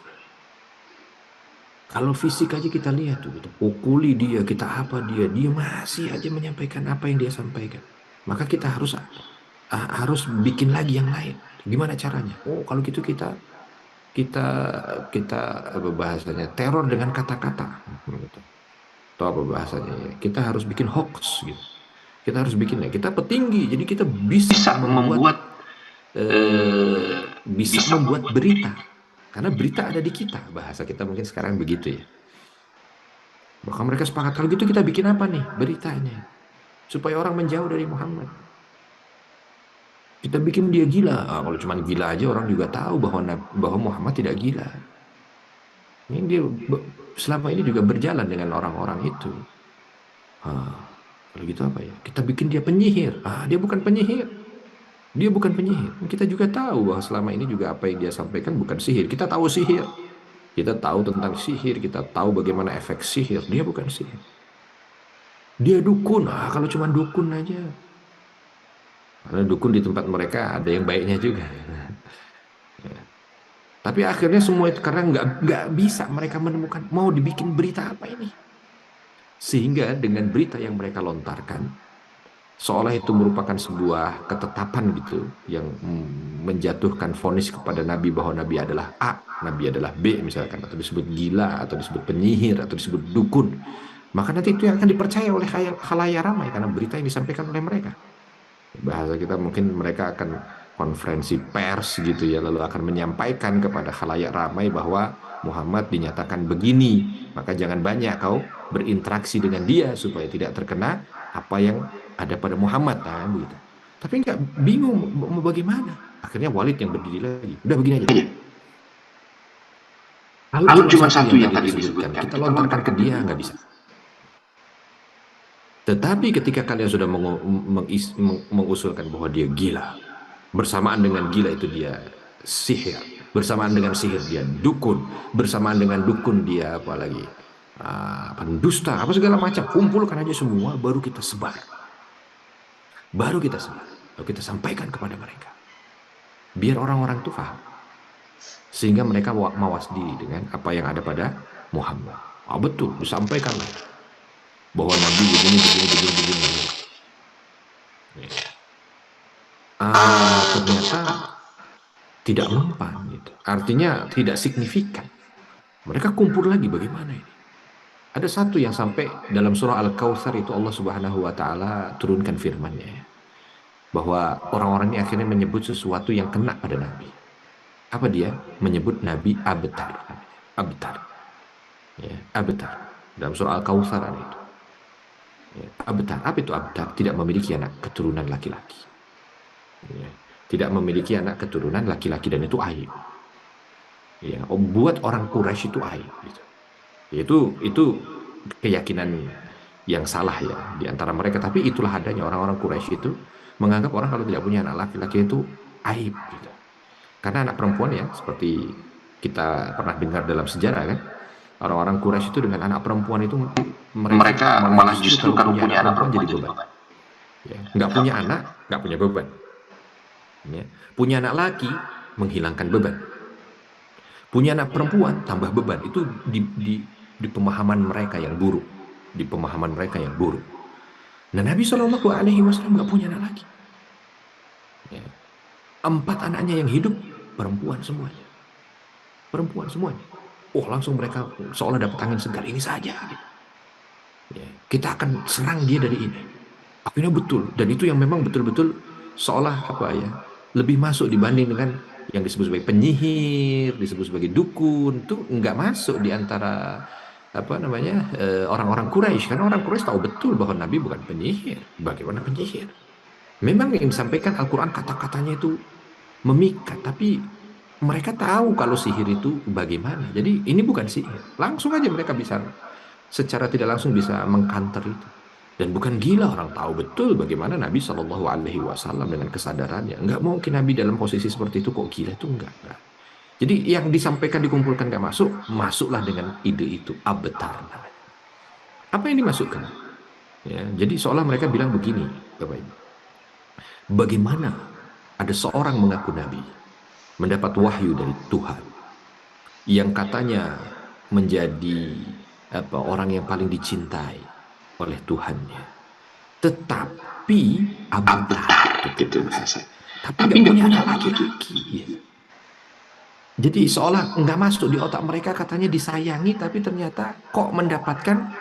[SPEAKER 2] Kalau fisik aja kita lihat tuh, kita pukuli dia, kita apa dia masih aja menyampaikan apa yang dia sampaikan. Maka kita harus bikin lagi yang lain. Gimana caranya? Oh, kalau gitu kita apa bahasanya, teror dengan kata-kata. Gitu. Atau apa bahasanya ya? Kita harus bikin hoax gitu. Kita harus bikinnya. Kita petinggi, jadi kita bisa membuat berita, karena berita ada di kita. Bahasa kita mungkin sekarang begitu ya. Maka mereka sepakat, kalau gitu kita bikin apa nih beritanya supaya orang menjauh dari Muhammad. Kita bikin dia gila. Kalau cuma gila aja orang juga tahu bahwa Muhammad tidak gila. Ini dia selama ini juga berjalan dengan orang-orang itu. Kalau gitu apa ya? Kita bikin dia penyihir. Dia bukan penyihir. Dia bukan penyihir. Kita juga tahu bahwa selama ini juga apa yang dia sampaikan bukan sihir. Kita tahu sihir. Kita tahu tentang sihir. Kita tahu bagaimana efek sihir. Dia bukan sihir. Dia dukun. Kalau cuma dukun aja. Karena dukun di tempat mereka ada yang baiknya juga. Ya. Tapi akhirnya semua itu karena nggak bisa mereka menemukan mau dibikin berita apa ini. Sehingga dengan berita yang mereka lontarkan, seolah itu merupakan sebuah ketetapan gitu yang menjatuhkan vonis kepada Nabi bahwa Nabi adalah A, Nabi adalah B misalkan, atau disebut gila, atau disebut penyihir, atau disebut dukun. Maka nanti itu yang akan dipercaya oleh khalayak ramai karena berita yang disampaikan oleh mereka. Bahasa kita mungkin mereka akan konferensi pers gitu ya, lalu akan menyampaikan kepada khalayak ramai bahwa Muhammad dinyatakan begini, maka jangan banyak kau berinteraksi dengan dia supaya tidak terkena apa yang ada pada Muhammad, begitu. Tapi nggak, bingung mau bagaimana. Akhirnya Walid yang berdiri lagi, udah begini aja. Kalau cuma satu yang tadi disebutkan, kita lontarkan ke dia nggak bisa. Tetapi ketika kalian sudah mengusulkan bahwa dia gila, bersamaan dengan gila itu dia sihir, bersamaan dengan sihir dia dukun, bersamaan dengan dukun dia apalagi pendusta, apa segala macam, kumpulkan aja semua, baru kita sebar. Baru kita sampaikan kepada mereka. Biar orang-orang itu paham. Sehingga mereka mawas diri dengan apa yang ada pada Muhammad. Betul, disampaikanlah bahwa Nabi begini. tidak mempan gitu. Artinya tidak signifikan. Mereka kumpul lagi, bagaimana ini? Ada satu yang sampai dalam surah Al-Kautsar itu Allah Subhanahu wa taala turunkan firman-Nya ya, bahwa orang-orang ini akhirnya menyebut sesuatu yang kena pada Nabi. Apa dia? Menyebut Nabi abtar. Abtar. Ya, abtar. Dalam surah Al-Kautsar ada itu. Ya, abtar. Apa itu abtar? Tidak memiliki anak keturunan laki-laki. Ya, tidak memiliki anak keturunan laki-laki, dan itu aib. Ya, buat orang Quraisy itu aib. Gitu. Itu keyakinan yang salah ya di antara mereka, tapi itulah adanya orang-orang Quraisy itu menganggap orang kalau tidak punya anak laki-laki itu aib gitu. Karena anak perempuan ya, seperti kita pernah dengar dalam sejarah kan, orang-orang Quraisy itu dengan anak perempuan itu mereka malah justru kalau punya anak perempuan jadi beban. Ya, nggak punya anak, nggak punya beban. Ya. Punya anak laki menghilangkan beban. Punya anak perempuan tambah beban. Itu di pemahaman mereka yang buruk, di pemahaman mereka yang buruk. Nah, Nabi Shallallahu Alaihi Wasallam nggak punya anak lagi. Ya. 4 anaknya yang hidup perempuan semuanya, perempuan semuanya. Oh, langsung mereka seolah dapat angin segar, ini saja. Ya. Kita akan serang dia dari ini. Akhirnya betul, dan itu yang memang betul-betul seolah apa ya, lebih masuk dibanding dengan yang disebut sebagai penyihir, disebut sebagai dukun, itu nggak masuk di antara apa namanya orang-orang Quraisy. Karena orang Quraisy tahu betul bahwa Nabi bukan penyihir. Bagaimana penyihir? Memang yang disampaikan Al-Quran kata-katanya itu memikat, tapi mereka tahu kalau sihir itu bagaimana. Jadi ini bukan sihir. Langsung aja mereka bisa secara tidak langsung bisa mengkanter itu. Dan bukan gila, orang tahu betul bagaimana Nabi Shallallahu Alaihi Wasallam dengan kesadarannya. Nggak mungkin Nabi dalam posisi seperti itu kok gila, itu enggak. Jadi yang disampaikan dikumpulkan nggak masuk, masuklah dengan ide itu abtar. Apa yang dimasukkan? Ya, jadi seolah mereka bilang begini, Bapak Ibu. Bagaimana ada seorang mengaku Nabi, mendapat wahyu dari Tuhan, yang katanya menjadi orang yang paling dicintai oleh Tuhannya, tetapi abtar gitu, tapi nggak punya anak laki-laki. Jadi seolah nggak masuk di otak mereka, katanya disayangi tapi ternyata kok mendapatkan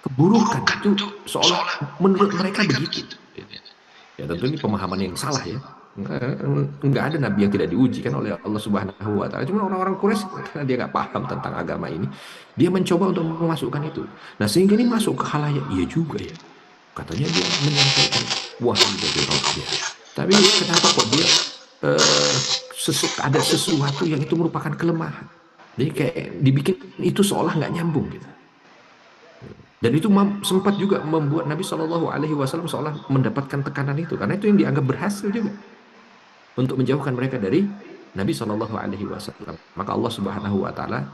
[SPEAKER 2] keburukan. Itu seolah menurut mereka begitu. Ya tentu ini pemahaman yang salah ya. Nggak ada nabi yang tidak diuji kan oleh Allah Subhanahu wa taala. Cuma orang-orang Quraisy karena dia nggak paham tentang agama ini, dia mencoba untuk memasukkan itu. Nah, sehingga ini masuk ke khalayak. Iya juga ya. Katanya dia menyampaikan wahyu dari Rabbnya. Tapi kenapa kok dia ada sesuatu yang itu merupakan kelemahan. Jadi kayak dibikin itu seolah nggak nyambung gitu. Dan itu sempat juga membuat Nabi Shallallahu Alaihi Wasallam seolah mendapatkan tekanan itu, karena itu yang dianggap berhasil juga untuk menjauhkan mereka dari Nabi Shallallahu Alaihi Wasallam. Maka Allah Subhanahu Wa Taala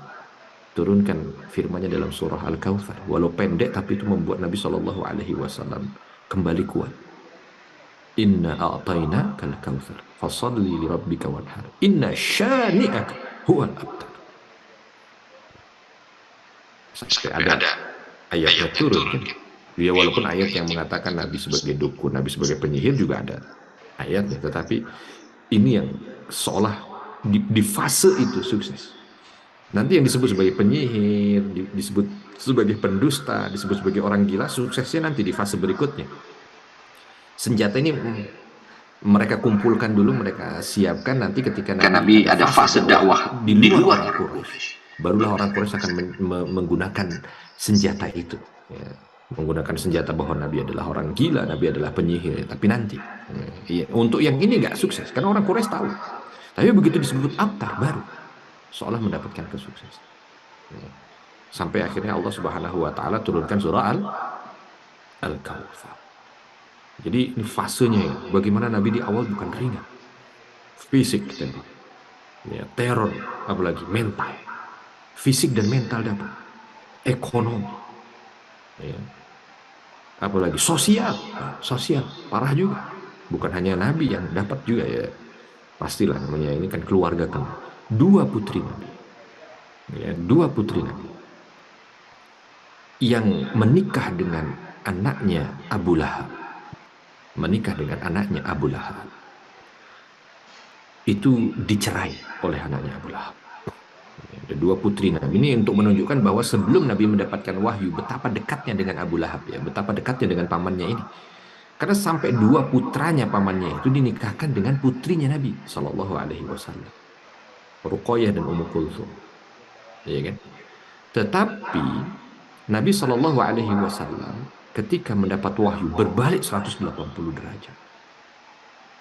[SPEAKER 2] turunkan firman-Nya dalam surah Al-Kautsar. Walau pendek, tapi itu membuat Nabi Shallallahu Alaihi Wasallam kembali kuat. Inna a'tayna kal kautsar fasalli li rabbika wanhar inna syani'aka huwal abtar. Sampai ada ayatnya turun kan. Ya, walaupun ayat yang mengatakan Nabi sebagai dukun, Nabi sebagai penyihir juga ada ayatnya, tetapi ini yang seolah di fase itu sukses. Nanti yang disebut sebagai penyihir, disebut sebagai pendusta, disebut sebagai orang gila, suksesnya nanti di fase berikutnya. Senjata ini mereka kumpulkan dulu, mereka siapkan nanti ketika Nabi ada fase dakwah di luar Quraisy. Barulah orang Quraisy akan menggunakan senjata itu. Ya, menggunakan senjata bahwa Nabi adalah orang gila, Nabi adalah penyihir. Tapi nanti, ya, untuk yang ini nggak sukses, karena orang Quraisy tahu. Tapi begitu disebut abtar, baru seolah mendapatkan kesuksesan. Ya. Sampai akhirnya Allah Subhanahu Wa Taala turunkan surah Al-Kautsar. Jadi ini fasenya ya. Bagaimana Nabi di awal bukan ringan, fisik tadi, ya, teror, apalagi mental, fisik dan mental dapat, ekonomi, ya, apalagi sosial parah juga. Bukan hanya Nabi yang dapat juga ya, pastilah namanya ini kan keluarga kan. 2 putri Nabi, ya, 2 putri Nabi yang menikah dengan anaknya Abu Lahab. itu dicerai oleh anaknya Abu Lahab. Ada dua putri Nabi ini untuk menunjukkan bahwa sebelum Nabi mendapatkan wahyu, betapa dekatnya dengan Abu Lahab ya, betapa dekatnya dengan pamannya ini. Karena sampai dua putranya pamannya itu dinikahkan dengan putrinya Nabi Shallallahu Alaihi Wasallam, Ruqayyah dan Ummu Kulthum, ya kan? Tetapi Nabi Shallallahu Alaihi Wasallam ketika mendapat wahyu berbalik 180 derajat.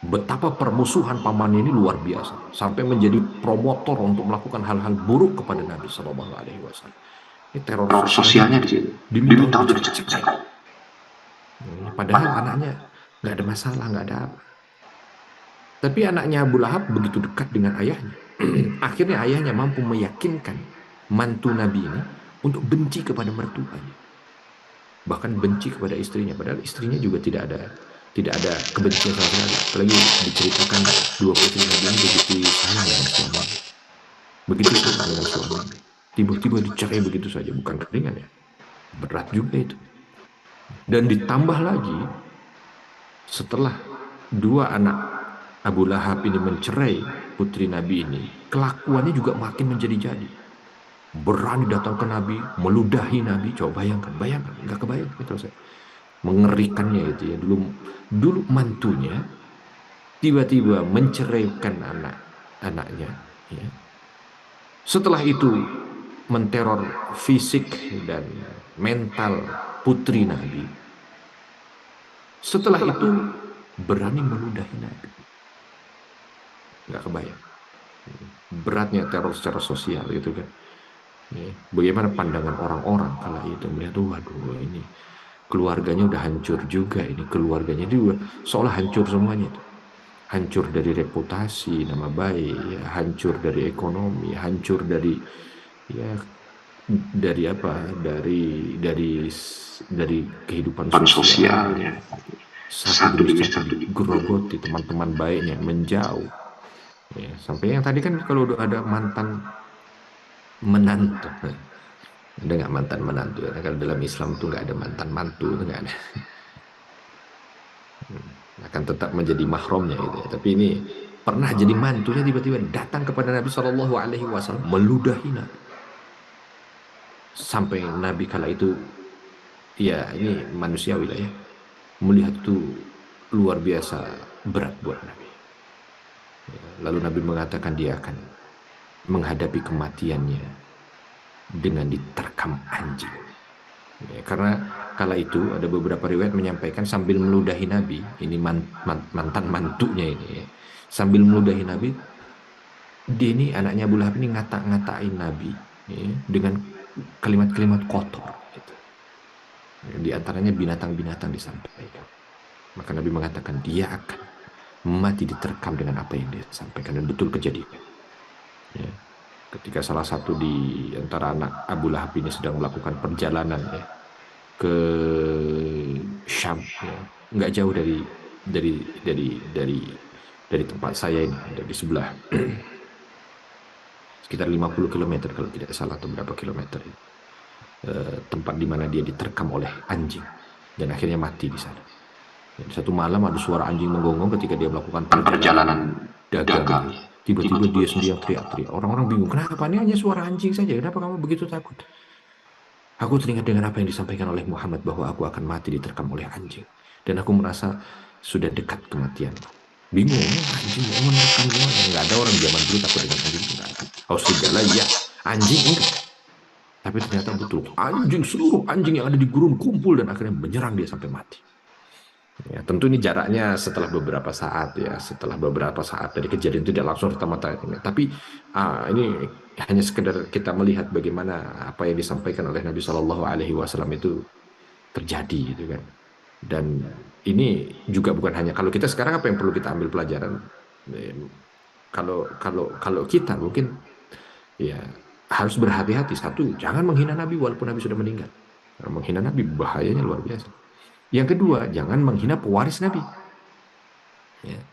[SPEAKER 2] Betapa permusuhan pamannya ini luar biasa, sampai menjadi promotor untuk melakukan hal-hal buruk kepada Nabi Shallallahu Alaihi Wasallam. Ini teror sosialnya di situ. Diminta untuk dicerai. Padahal anaknya nggak ada masalah, nggak ada apa. Tapi anaknya Abu Lahab begitu dekat dengan ayahnya. Akhirnya ayahnya mampu meyakinkan mantu Nabi ini untuk benci kepada mertuanya, bahkan benci kepada istrinya. Padahal istrinya juga tidak ada kebencian sama sekali. Apalagi diceritakan dua putri Nabi ini begitu sayang dengan suami, begitu sayang dengan suami. Tiba-tiba dicerai begitu saja, bukan ringan ya, berat juga itu. Dan ditambah lagi setelah dua anak Abu Lahab ini mencerai putri Nabi ini, kelakuannya juga makin menjadi-jadi. Berani datang ke Nabi, meludahi Nabi. Coba bayangkan, nggak kebayang itu saya. Mengerikannya itu ya. Dulu mantunya tiba-tiba menceraikan anaknya. Ya. Setelah itu menteror fisik dan mental putri Nabi. Setelah itu berani meludahi Nabi. Nggak kebayang. Beratnya teror secara sosial gitu kan. Bagaimana pandangan orang-orang kala itu melihat, waduh ini keluarganya udah hancur juga, ini keluarganya juga seolah hancur semuanya itu. Hancur dari reputasi, nama baik, ya, hancur dari ekonomi, hancur dari ya dari apa? Dari kehidupan sosialnya. Satu demi satu digerogoti, teman-teman baiknya menjauh. Ya, sampai yang tadi kan kalau udah ada mantan menantu, ada nggak mantan menantu? Kalau dalam Islam tuh nggak ada mantan mantu, nggak ada. Akan tetap menjadi mahramnya gitu ya. Tapi ini pernah jadi mantunya tiba-tiba datang kepada Nabi Shallallahu Alaihi Wasallam meludahi Nabi. Sampai Nabi kala itu, ya ini manusiawi lah ya, melihat itu luar biasa berat buat Nabi. Lalu Nabi mengatakan dia akan menghadapi kematiannya dengan diterkam anjing. Ya, karena kala itu ada beberapa riwayat menyampaikan sambil meludahi Nabi, ini mantan mantunya ini ya, sambil meludahi Nabi, dia ini anaknya Abu Lahab ini ngata-ngatain Nabi ya, dengan kalimat-kalimat kotor gitu. Ya, di antaranya binatang-binatang disampaikan. Maka Nabi mengatakan dia akan mati diterkam dengan apa yang dia sampaikan, dan betul kejadian. Ya. Ketika salah satu di antara anak Abu Lahab ini sedang melakukan perjalanan ya, ke Syam, ya, nggak jauh dari tempat saya ini, dari sebelah, sekitar 50 km kalau tidak salah, atau berapa kilometer, tempat di mana dia diterkam oleh anjing dan akhirnya mati di sana. Ya, satu malam ada suara anjing menggonggong ketika dia melakukan perjalanan dagang. Tiba-tiba dia sendiri yang teriak-teriak. Orang-orang bingung, kenapa? Ini hanya suara anjing saja, kenapa kamu begitu takut? Aku teringat dengan apa yang disampaikan oleh Muhammad bahwa aku akan mati diterkam oleh anjing. Dan aku merasa sudah dekat kematian. Bingung, anjing yang menerkam gimana? Nggak ada orang zaman dulu takut dengan anjing. Nggak ada. Austrigala iya, anjing enggak. Tapi ternyata betul, anjing, seluruh anjing yang ada di gurun kumpul dan akhirnya menyerang dia sampai mati. Ya, tentu ini jaraknya setelah beberapa saat ya, setelah beberapa saat dari kejadian itu tidak langsung serta-merta. Tapi ini hanya sekedar kita melihat bagaimana apa yang disampaikan oleh Nabi Shallallahu Alaihi Wasallam itu terjadi gitu kan. Dan ini juga bukan hanya, kalau kita sekarang apa yang perlu kita ambil pelajaran? Kalau kita mungkin ya harus berhati-hati. Satu, jangan menghina Nabi walaupun Nabi sudah meninggal. Karena menghina Nabi bahayanya luar biasa. Yang kedua, jangan menghina pewaris Nabi. Ya.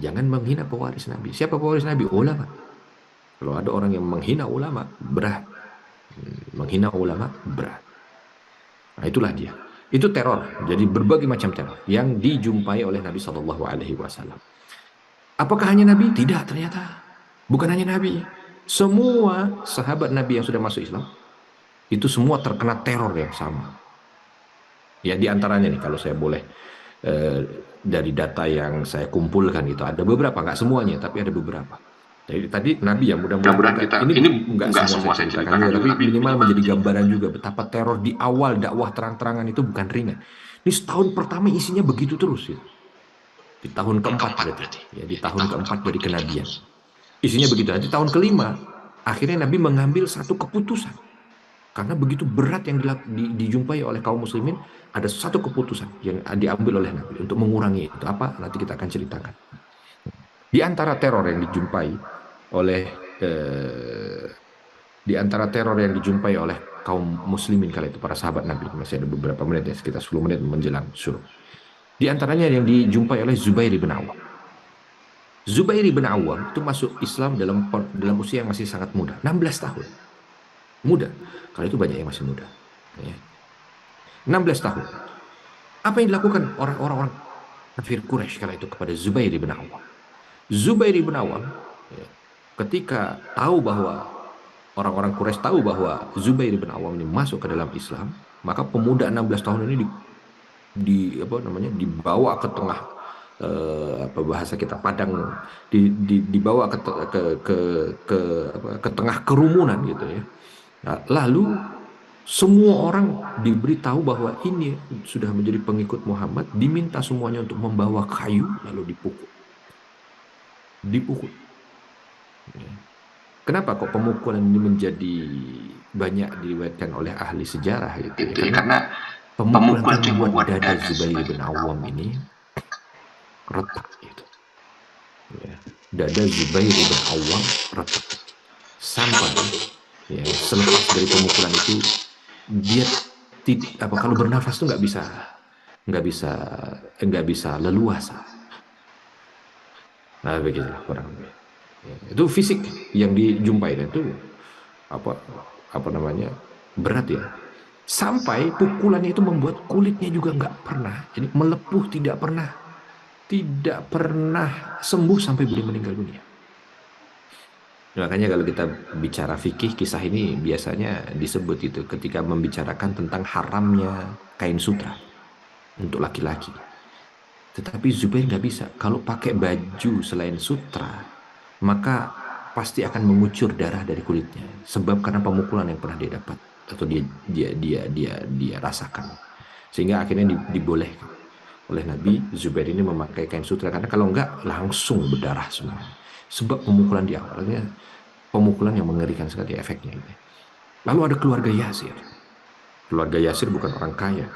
[SPEAKER 2] Jangan menghina pewaris Nabi. Siapa pewaris Nabi? Ulama. Kalau ada orang yang menghina ulama, berat. Menghina ulama, berat. Nah, itulah dia. Itu teror. Jadi berbagai macam teror yang dijumpai oleh Nabi Shallallahu Alaihi Wasallam. Apakah hanya Nabi? Tidak, ternyata. Bukan hanya Nabi. Semua sahabat Nabi yang sudah masuk Islam, itu semua terkena teror yang sama. Ya, di antaranya nih, kalau saya boleh, eh, dari data yang saya kumpulkan itu, ada beberapa, nggak semuanya, tapi ada beberapa. Jadi tadi Nabi, ya mudah-mudahan kita, ini nggak semua saya ceritakan juga, tapi minimal menjadi gambaran juga betapa teror di awal dakwah terang-terangan itu bukan ringan. Ini setahun pertama isinya begitu terus ya. Di tahun keempat berarti, ya di tahun keempat dari kenabian. Isinya begitu. Nanti tahun kelima, akhirnya Nabi mengambil satu keputusan. Karena begitu berat yang dijumpai oleh kaum muslimin, ada satu keputusan yang diambil oleh Nabi untuk mengurangi itu. Apa? Nanti kita akan ceritakan. Di antara teror yang dijumpai oleh eh, di antara teror yang dijumpai oleh kaum muslimin kala itu, para sahabat Nabi, masih ada beberapa menit ya, sekitar 10 menit menjelang suruh. Di antaranya yang dijumpai oleh Zubair bin Awam. Zubair bin Awam itu masuk Islam dalam usia yang masih sangat muda, 16 tahun. Muda. Kalau itu banyak yang masih muda. Ya. 16 tahun. Apa yang dilakukan orang-orang kafir Quraisy kala itu kepada Zubair bin Awam? Zubair bin Awam, ya, ketika tahu bahwa orang-orang Quraisy tahu bahwa Zubair bin Awam ini masuk ke dalam Islam, maka pemuda 16 tahun ini apa namanya, dibawa ke tengah, apa bahasa kita Padang, dibawa ke tengah kerumunan gitu ya. Nah, lalu semua orang diberitahu bahwa ini sudah menjadi pengikut Muhammad, diminta semuanya untuk membawa kayu lalu dipukul. Dipukul. Ya. Kenapa kok pemukulan ini menjadi banyak diriwayatkan oleh ahli sejarah gitu ya? Karena pemukulan itu membuat dada Zubair bin Awam ini retak gitu. Ya. Dada Zubair bin Awam retak. Sampai ya, selepas dari pemukulan itu dia kalau bernafas tuh nggak bisa leluasa. Nah begitulah kurang lebih. Ya, itu fisik yang dijumpai, dan itu apa apa namanya, berat ya. Sampai pukulannya itu membuat kulitnya juga nggak pernah, jadi melepuh, tidak pernah sembuh sampai beliau meninggal dunia. Makanya kalau kita bicara fikih, kisah ini biasanya disebut itu ketika membicarakan tentang haramnya kain sutra untuk laki-laki. Tetapi Zubair nggak bisa. Kalau pakai baju selain sutra, maka pasti akan mengucur darah dari kulitnya. Sebab karena pemukulan yang pernah dia dapat atau dia rasakan. Sehingga akhirnya dibolehkan oleh Nabi Zubair ini memakai kain sutra, karena kalau enggak langsung berdarah semua. Sebab pemukulan di awalnya pemukulan yang mengerikan sekali efeknya. Lalu ada keluarga Yasir. Keluarga Yasir bukan orang kaya,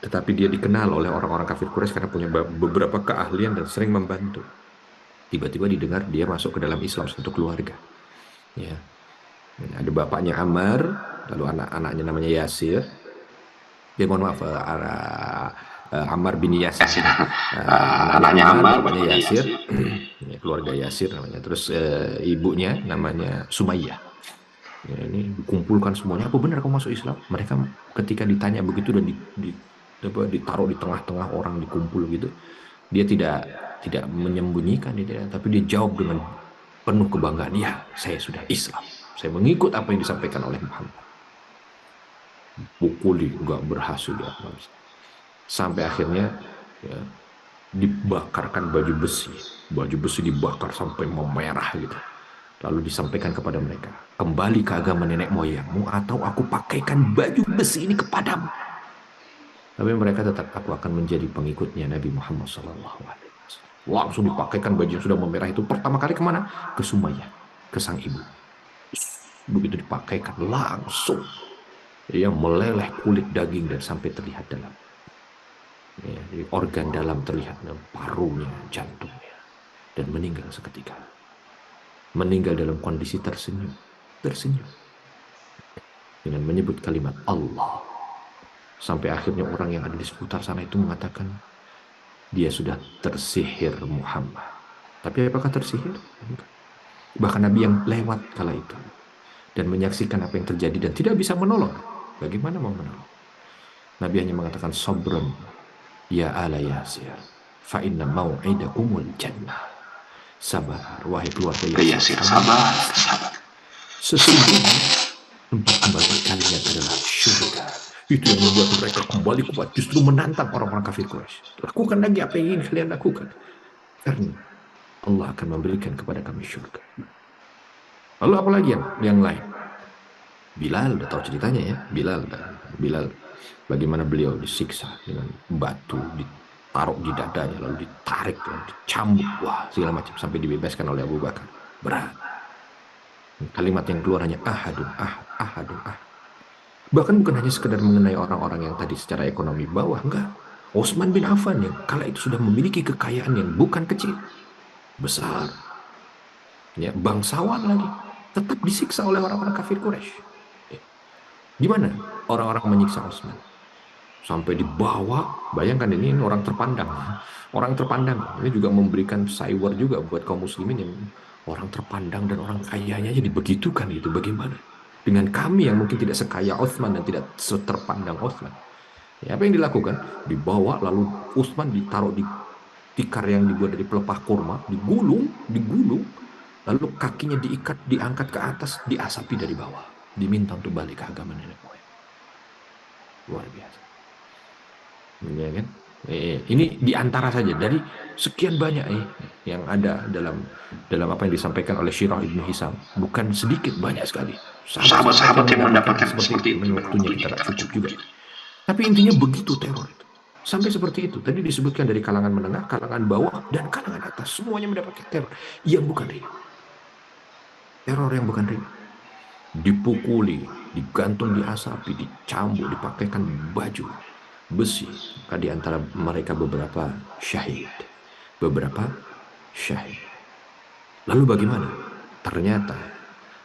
[SPEAKER 2] tetapi dia dikenal oleh orang-orang kafir Quraisy karena punya beberapa keahlian dan sering membantu. Tiba-tiba didengar dia masuk ke dalam Islam, satu keluarga. Ya. Ada bapaknya Ammar, lalu anak-anaknya namanya Yasir. Ya, mohon maaf, Ammar bin Yasir. Anaknya Ammar, bapaknya Yasir. Ya, keluarga Yasir namanya. Terus ibunya namanya Sumayyah. Ya, ini dikumpulkan semuanya. Apa benar kamu masuk Islam? Mereka ketika ditanya begitu dan ditaruh di tengah-tengah orang, dikumpul gitu, dia tidak menyembunyikan, tapi dia jawab dengan penuh kebanggaan, ya saya sudah Islam, saya mengikut apa yang disampaikan oleh Muhammad. Pukuli nggak berhasil ya, sampai akhirnya ya, dibakarkan baju besi dibakar sampai memerah gitu. Lalu disampaikan kepada mereka, kembali ke agama nenek moyangmu atau aku pakaikan baju besi ini kepadamu. Tapi mereka tetap, aku akan menjadi pengikutnya Nabi Muhammad SAW. Langsung dipakaikan baju yang sudah memerah itu. Pertama kali kemana? Ke Sumayyah, ke sang ibu. Begitu dipakaikan, langsung dia meleleh kulit daging dan sampai terlihat dalam. Ya, jadi organ dalam terlihat, parunya, jantungnya. Dan meninggal seketika. Meninggal dalam kondisi tersenyum dengan menyebut kalimat Allah. Sampai akhirnya orang yang ada di seputar sana itu mengatakan dia sudah tersihir Muhammad. Tapi apakah tersihir? Bahkan Nabi yang lewat kala itu dan menyaksikan apa yang terjadi dan tidak bisa menolong, bagaimana mau menolong? Nabi hanya mengatakan sabrun ya ala Yasir, fa inna mau'idakumul jannah. Sabar, wahai keluarga
[SPEAKER 3] Yasir, sabar.
[SPEAKER 2] Sesungguhnya tempat kembali kalian adalah surga. Itu yang membuat mereka kembali kuat, justru menantang orang-orang kafir Quraisy. Lakukan lagi apa yang ingin kalian lakukan. Karena Allah akan memberikan kepada kami surga. Lalu apa lagi yang lain? Bilal, udah tahu ceritanya ya. Bilal, bagaimana beliau disiksa dengan batu, ditaruh di dadanya, lalu ditarik, lalu dicambuk, wah segala macam sampai dibebaskan oleh Abu Bakar. Berat. Kalimat yang keluar hanya ahadun ahad, ahadun ahad. Bahkan bukan hanya sekedar mengenai orang-orang yang tadi secara ekonomi bawah, enggak. Utsman bin Affan yang kala itu sudah memiliki kekayaan yang bukan kecil, besar, ya, bangsawan lagi, tetap disiksa oleh orang-orang kafir Quraisy. Gimana orang-orang menyiksa Utsman? Sampai dibawa, bayangkan ini orang terpandang. Orang terpandang, ini juga memberikan cyber juga buat kaum muslimin yang orang terpandang dan orang kayanya jadi begitukan gitu, bagaimana? Dengan kami yang mungkin tidak sekaya Utsman dan tidak seterpandang Utsman. Ya, apa yang dilakukan? Dibawa lalu Utsman ditaruh di tikar yang dibuat dari pelepah kurma, digulung, lalu kakinya diikat, diangkat ke atas, diasapi dari bawah. Diminta untuk balik ke agama nenek moyang. Luar biasa. Ya kan? Ini diantara saja dari sekian banyak yang ada dalam apa yang disampaikan oleh Syirah Ibnu Hisam. Bukan sedikit, banyak sekali.
[SPEAKER 3] Sahabat-sahabat yang mendapatkan seperti itu.
[SPEAKER 2] Waktunya kita tak cukup juga. Tapi intinya begitu teror itu. Sampai seperti itu. Tadi disebutkan dari kalangan menengah, kalangan bawah, dan kalangan atas. Semuanya mendapatkan teror yang bukan ringan. Teror yang bukan ringan. Dipukuli, digantung di asapi, dicambuk, dipakaikan baju besi. Di antara mereka beberapa syahid. Lalu bagaimana? Ternyata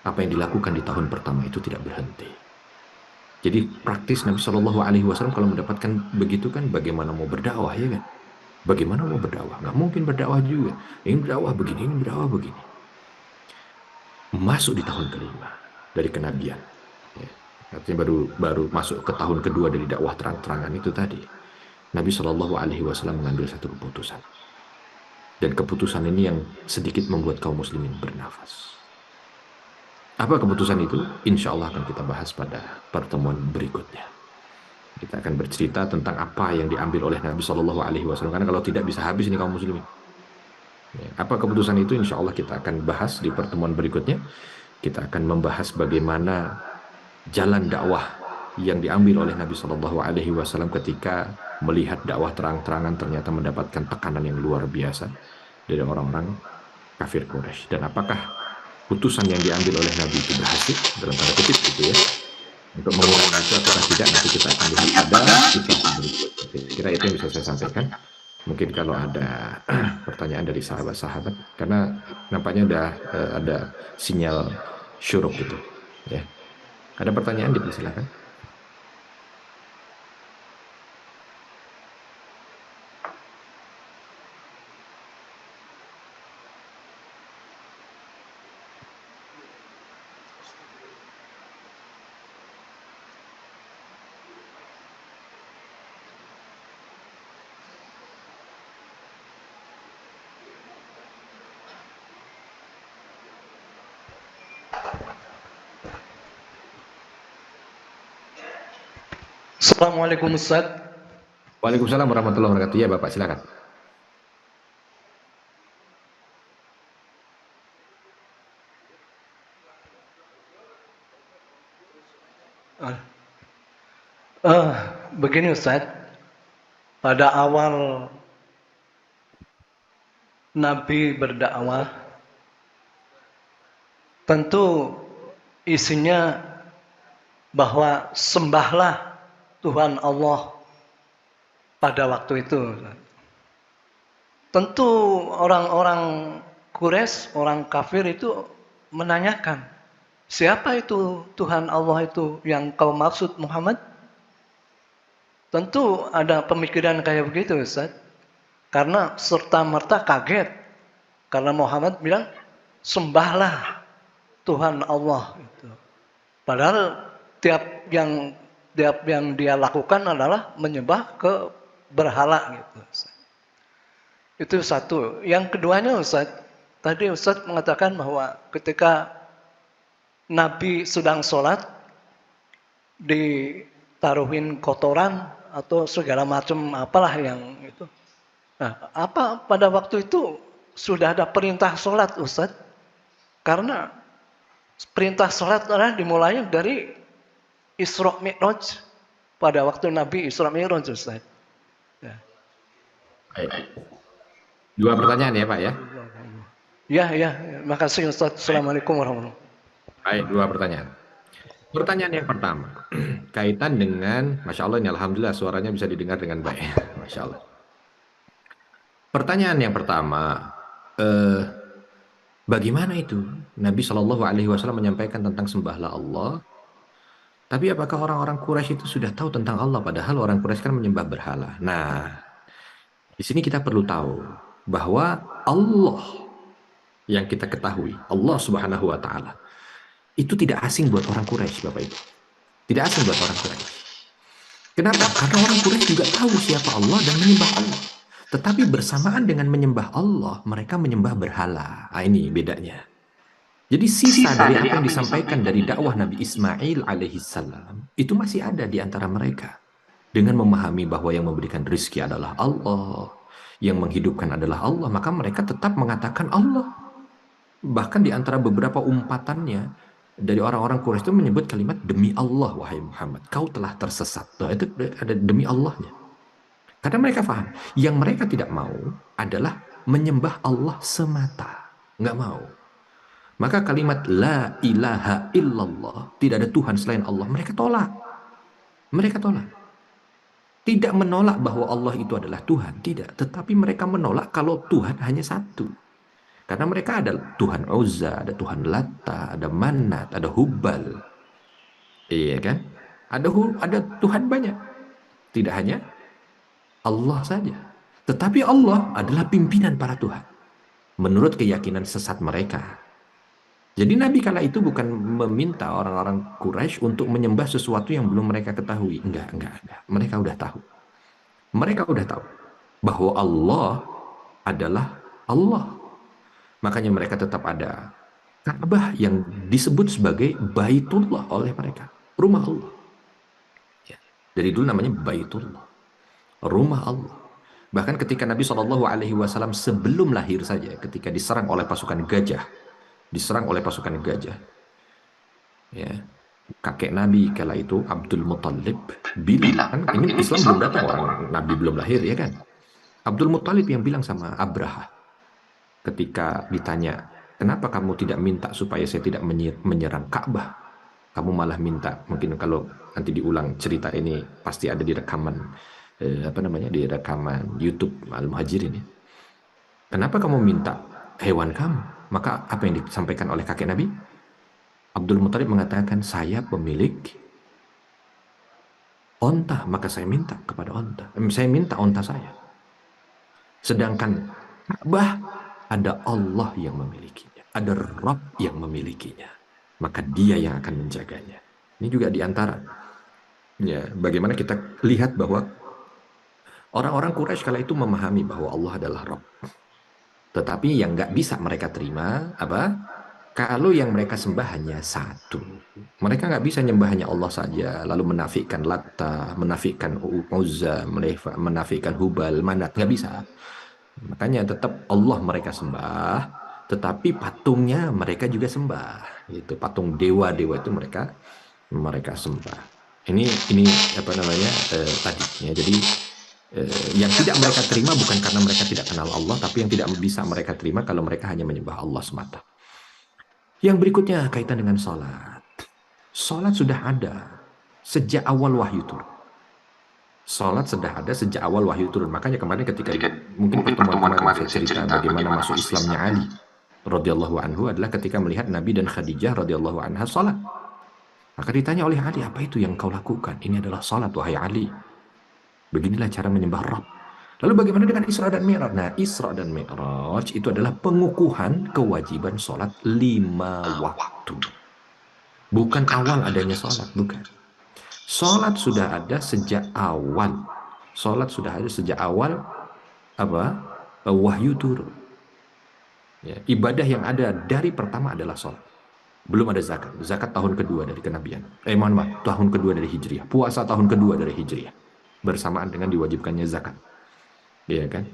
[SPEAKER 2] apa yang dilakukan di tahun pertama itu tidak berhenti. Jadi praktis Nabi Shallallahu Alaihi Wasallam kalau mendapatkan begitu kan, bagaimana mau berdakwah, ya kan? Bagaimana mau berdakwah? Nggak mungkin berdakwah juga. Ini berdakwah begini, ini berdakwah begini. Masuk di tahun kelima dari kenabian. Ya. Artinya baru masuk ke tahun kedua dari dakwah terang-terangan itu tadi. Nabi Shallallahu Alaihi Wasallam mengambil satu keputusan. Dan keputusan ini yang sedikit membuat kaum muslimin bernafas. Apa keputusan itu? Insya Allah akan kita bahas pada pertemuan berikutnya. Kita akan bercerita tentang apa yang diambil oleh Nabi Shallallahu Alaihi Wasallam. Karena kalau tidak bisa habis ini kaum muslimin. Ya, apa keputusan itu? Insya Allah kita akan bahas di pertemuan berikutnya. Kita akan membahas bagaimana jalan dakwah yang diambil oleh Nabi Shallallahu Alaihi Wasallam ketika melihat dakwah terang-terangan ternyata mendapatkan tekanan yang luar biasa dari orang-orang kafir Quraisy. Dan apakah putusan yang diambil oleh Nabi itu berhasil dalam tanda kutip gitu ya, untuk mengurangi itu atau tidak, nanti kita akan lihat pada kisah berikutnya. Kira itu yang bisa saya sampaikan. Mungkin kalau ada pertanyaan dari sahabat-sahabat, karena nampaknya ada sinyal syuruk gitu ya. Ada pertanyaan, dipersilakan.
[SPEAKER 4] Assalamualaikum Ustaz.
[SPEAKER 2] Waalaikumsalam warahmatullahi wabarakatuh. Ya Bapak, silakan.
[SPEAKER 4] Begini Ustaz, pada awal Nabi berdakwah, tentu isinya bahwa sembahlah Tuhan Allah pada waktu itu. Tentu orang-orang Quraisy, orang kafir itu menanyakan, siapa itu Tuhan Allah itu yang kau maksud Muhammad? Tentu ada pemikiran kayak begitu Ustaz. Karena serta-merta kaget. Karena Muhammad bilang, sembahlah Tuhan Allah. Padahal tiap yang dia lakukan adalah menyembah ke berhala gitu. Itu satu. Yang keduanya Ustaz, tadi Ustaz mengatakan bahwa ketika Nabi sedang sholat, ditaruhin kotoran atau segala macam apalah yang itu. Nah, apa pada waktu itu sudah ada perintah sholat Ustaz? Karena perintah sholat adalah dimulainya dari Isra Mi'raj. Pada waktu Nabi Isra Mi'raj Ustaz. Ya.
[SPEAKER 2] Baik. Dua pertanyaan ya Pak ya?
[SPEAKER 4] Ya. Makasih Ustaz. Assalamualaikum warahmatullahi wabarakatuh.
[SPEAKER 2] Baik, dua pertanyaan. Pertanyaan yang pertama, kaitan dengan, Masya Allah ini Alhamdulillah suaranya bisa didengar dengan baik. Masya Allah. Pertanyaan yang pertama, bagaimana itu Nabi SAW menyampaikan tentang sembahlah Allah, tapi apakah orang-orang Quraisy itu sudah tahu tentang Allah, padahal orang Quraisy kan menyembah berhala. Nah, di sini kita perlu tahu bahwa Allah yang kita ketahui, Allah Subhanahu wa Ta'ala, itu tidak asing buat orang Quraisy, Bapak Ibu. Tidak asing buat orang Quraisy. Kenapa? Karena orang Quraisy juga tahu siapa Allah dan menyembah Allah. Tetapi bersamaan dengan menyembah Allah, mereka menyembah berhala. Nah, ini bedanya. Jadi sisa dari apa yang disampaikan dari dakwah Nabi Ismail alaihissalam itu masih ada di antara mereka. Dengan memahami bahwa yang memberikan rezeki adalah Allah, yang menghidupkan adalah Allah, maka mereka tetap mengatakan Allah. Bahkan di antara beberapa umpatannya dari orang-orang Quraisy itu menyebut kalimat demi Allah wahai Muhammad, kau telah tersesat. Nah, itu ada demi Allahnya. Karena mereka paham, yang mereka tidak mau adalah menyembah Allah semata. Nggak mau. Maka kalimat la ilaha illallah, tidak ada Tuhan selain Allah, mereka tolak. Mereka tolak. Tidak menolak bahwa Allah itu adalah Tuhan, tidak. Tetapi mereka menolak kalau Tuhan hanya satu. Karena mereka ada Tuhan Uzza, ada Tuhan Latta, ada Manat, ada Hubal. Iya kan? Ada Tuhan banyak. Tidak hanya Allah saja. Tetapi Allah adalah pimpinan para Tuhan. Menurut keyakinan sesat mereka. Jadi Nabi kala itu bukan meminta orang-orang Quraisy untuk menyembah sesuatu yang belum mereka ketahui. Enggak. Mereka udah tahu. Mereka udah tahu bahwa Allah adalah Allah. Makanya mereka tetap ada Ka'bah yang disebut sebagai Baitullah oleh mereka. Rumah Allah. Ya. Dari dulu namanya Baitullah. Rumah Allah. Bahkan ketika Nabi SAW sebelum lahir saja, ketika diserang oleh pasukan gajah, ya, kakek Nabi kala itu Abdul Muttalib bilang, kan ini Islam belum datang, orang Nabi belum lahir ya kan. Abdul Muttalib yang bilang sama Abraha ketika ditanya, kenapa kamu tidak minta supaya saya tidak menyerang Ka'bah? Kamu malah minta, mungkin kalau nanti diulang cerita ini pasti ada di rekaman di rekaman YouTube Al-Muhajirin ya. Kenapa kamu minta hewan kamu? Maka apa yang disampaikan oleh kakek Nabi? Abdul Muttalib mengatakan, saya pemilik onta, maka saya minta kepada onta. Saya minta onta saya. Sedangkan Ka'bah ada Allah yang memilikinya, ada Rabb yang memilikinya, maka dia yang akan menjaganya. Ini juga diantara ya, bagaimana kita lihat bahwa orang-orang Quraisy kala itu memahami bahwa Allah adalah Rabb. Tetapi yang nggak bisa mereka terima apa? Kalau yang mereka sembah hanya satu. Mereka nggak bisa nyembah hanya Allah saja, lalu menafikan Latta, menafikan Uzza, menafikan Hubal, Manat, nggak bisa. Makanya tetap Allah mereka sembah, tetapi patungnya mereka juga sembah. Itu patung dewa-dewa itu mereka sembah. Ini apa namanya tadi ya. Jadi yang tidak mereka terima bukan karena mereka tidak kenal Allah, tapi yang tidak bisa mereka terima kalau mereka hanya menyembah Allah semata. Yang berikutnya kaitan dengan salat. Salat sudah ada sejak awal wahyu turun. Salat sudah ada sejak awal wahyu turun. Makanya kemarin ketika mungkin pertemuan kemarin saya cerita bagaimana masuk Islamnya Ali radhiyallahu anhu adalah ketika melihat Nabi dan Khadijah radhiyallahu anha salat. Maka ditanya oleh Ali, apa itu yang kau lakukan? Ini adalah salat wahai Ali. Beginilah cara menyembah Rabb. Lalu bagaimana dengan Isra dan Mi'raj? Nah, Isra dan Mi'raj itu adalah pengukuhan kewajiban sholat 5 waktu. Bukan awal adanya sholat, bukan. Sholat sudah ada sejak awal. Sholat sudah ada sejak awal apa? wahyu turun. Ya, ibadah yang ada dari pertama adalah sholat. Belum ada zakat. Zakat tahun kedua dari kenabian. Mohon maaf, tahun kedua dari Hijriah. Puasa tahun kedua dari Hijriah. Bersamaan dengan diwajibkannya zakat. Ya kan?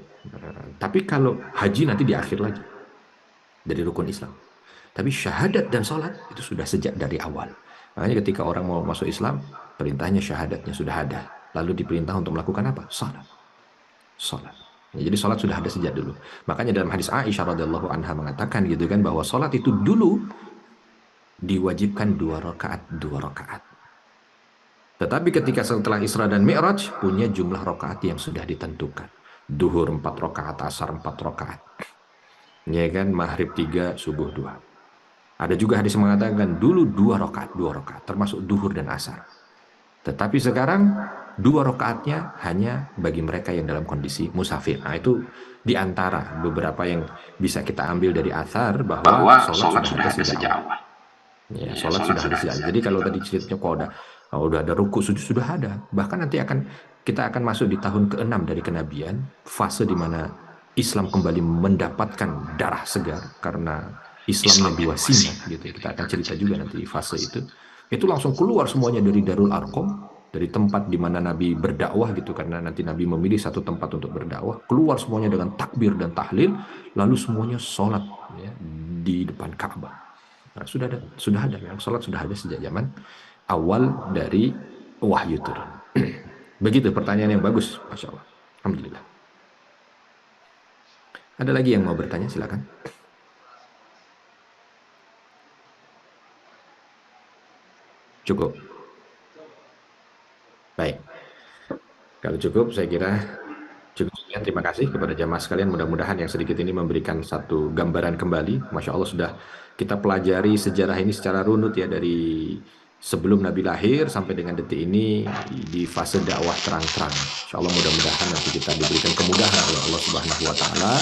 [SPEAKER 2] Tapi kalau haji nanti di akhir lagi. Dari rukun Islam. Tapi syahadat dan sholat itu sudah sejak dari awal. Makanya ketika orang mau masuk Islam, perintahnya syahadatnya sudah ada. Lalu diperintah untuk melakukan apa? Sholat. Sholat. Ya, jadi sholat sudah ada sejak dulu. Makanya dalam hadis Aisyah radhiyallahu anha mengatakan gitu kan, bahwa sholat itu dulu diwajibkan 2 rakaat. Tetapi ketika setelah Isra dan Mi'raj punya jumlah rakaat yang sudah ditentukan. Duhur 4 rakaat, asar 4 rakaat. Ya kan, maghrib 3, subuh 2. Ada juga hadis mengatakan dulu 2 rakaat, termasuk duhur dan asar. Tetapi sekarang 2 rakaatnya hanya bagi mereka yang dalam kondisi musafir. Nah, itu di antara beberapa yang bisa kita ambil dari athar bahwa sholat sudah ada sejak awal. Ya, sholat sudah ada sejak awal. Jadi kalau tadi ceritanya kalau udah ada ruku sudah ada. Bahkan nanti kita akan masuk di tahun ke-6 dari kenabian, fase di mana Islam kembali mendapatkan darah segar karena Islam Nabi Wasimah gitu. Kita akan cerita juga nanti di fase itu. Itu langsung keluar semuanya dari Darul Arqam, dari tempat di mana Nabi berdakwah gitu, karena nanti Nabi memilih satu tempat untuk berdakwah, keluar semuanya dengan takbir dan tahlil, lalu semuanya sholat ya, di depan Ka'bah. Nah, sudah ada yang sholat sudah ada sejak zaman awal dari wahyu turun. Begitu, pertanyaan yang bagus, Masya Allah. Alhamdulillah. Ada lagi yang mau bertanya, silakan. Cukup. Baik. Kalau cukup, saya kira cukup sekian. Terima kasih kepada jamaah sekalian. Mudah-mudahan yang sedikit ini memberikan satu gambaran kembali. Masya Allah, sudah kita pelajari sejarah ini secara runut ya, dari sebelum Nabi lahir sampai dengan detik ini di fase dakwah terang-terang. Insya Allah mudah-mudahan nanti kita diberikan kemudahan oleh Allah Subhanahu Wa Taala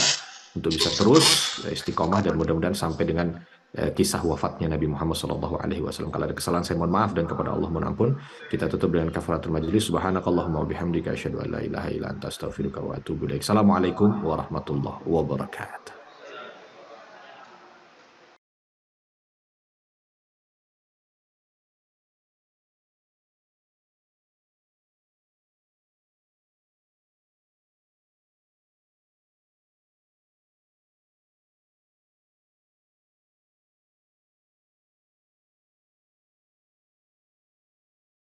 [SPEAKER 2] untuk bisa terus istiqomah, dan mudah-mudahan sampai dengan kisah wafatnya Nabi Muhammad SAW. Kalau ada kesalahan saya mohon maaf, dan kepada Allah mohon ampun. Kita tutup dengan kafaratul majlis. Subhanakallahumma wabihamdika asyhadu an la ilaha illa anta astaghfiruka wa atubu ilaik. Assalamualaikum warahmatullahi wabarakatuh.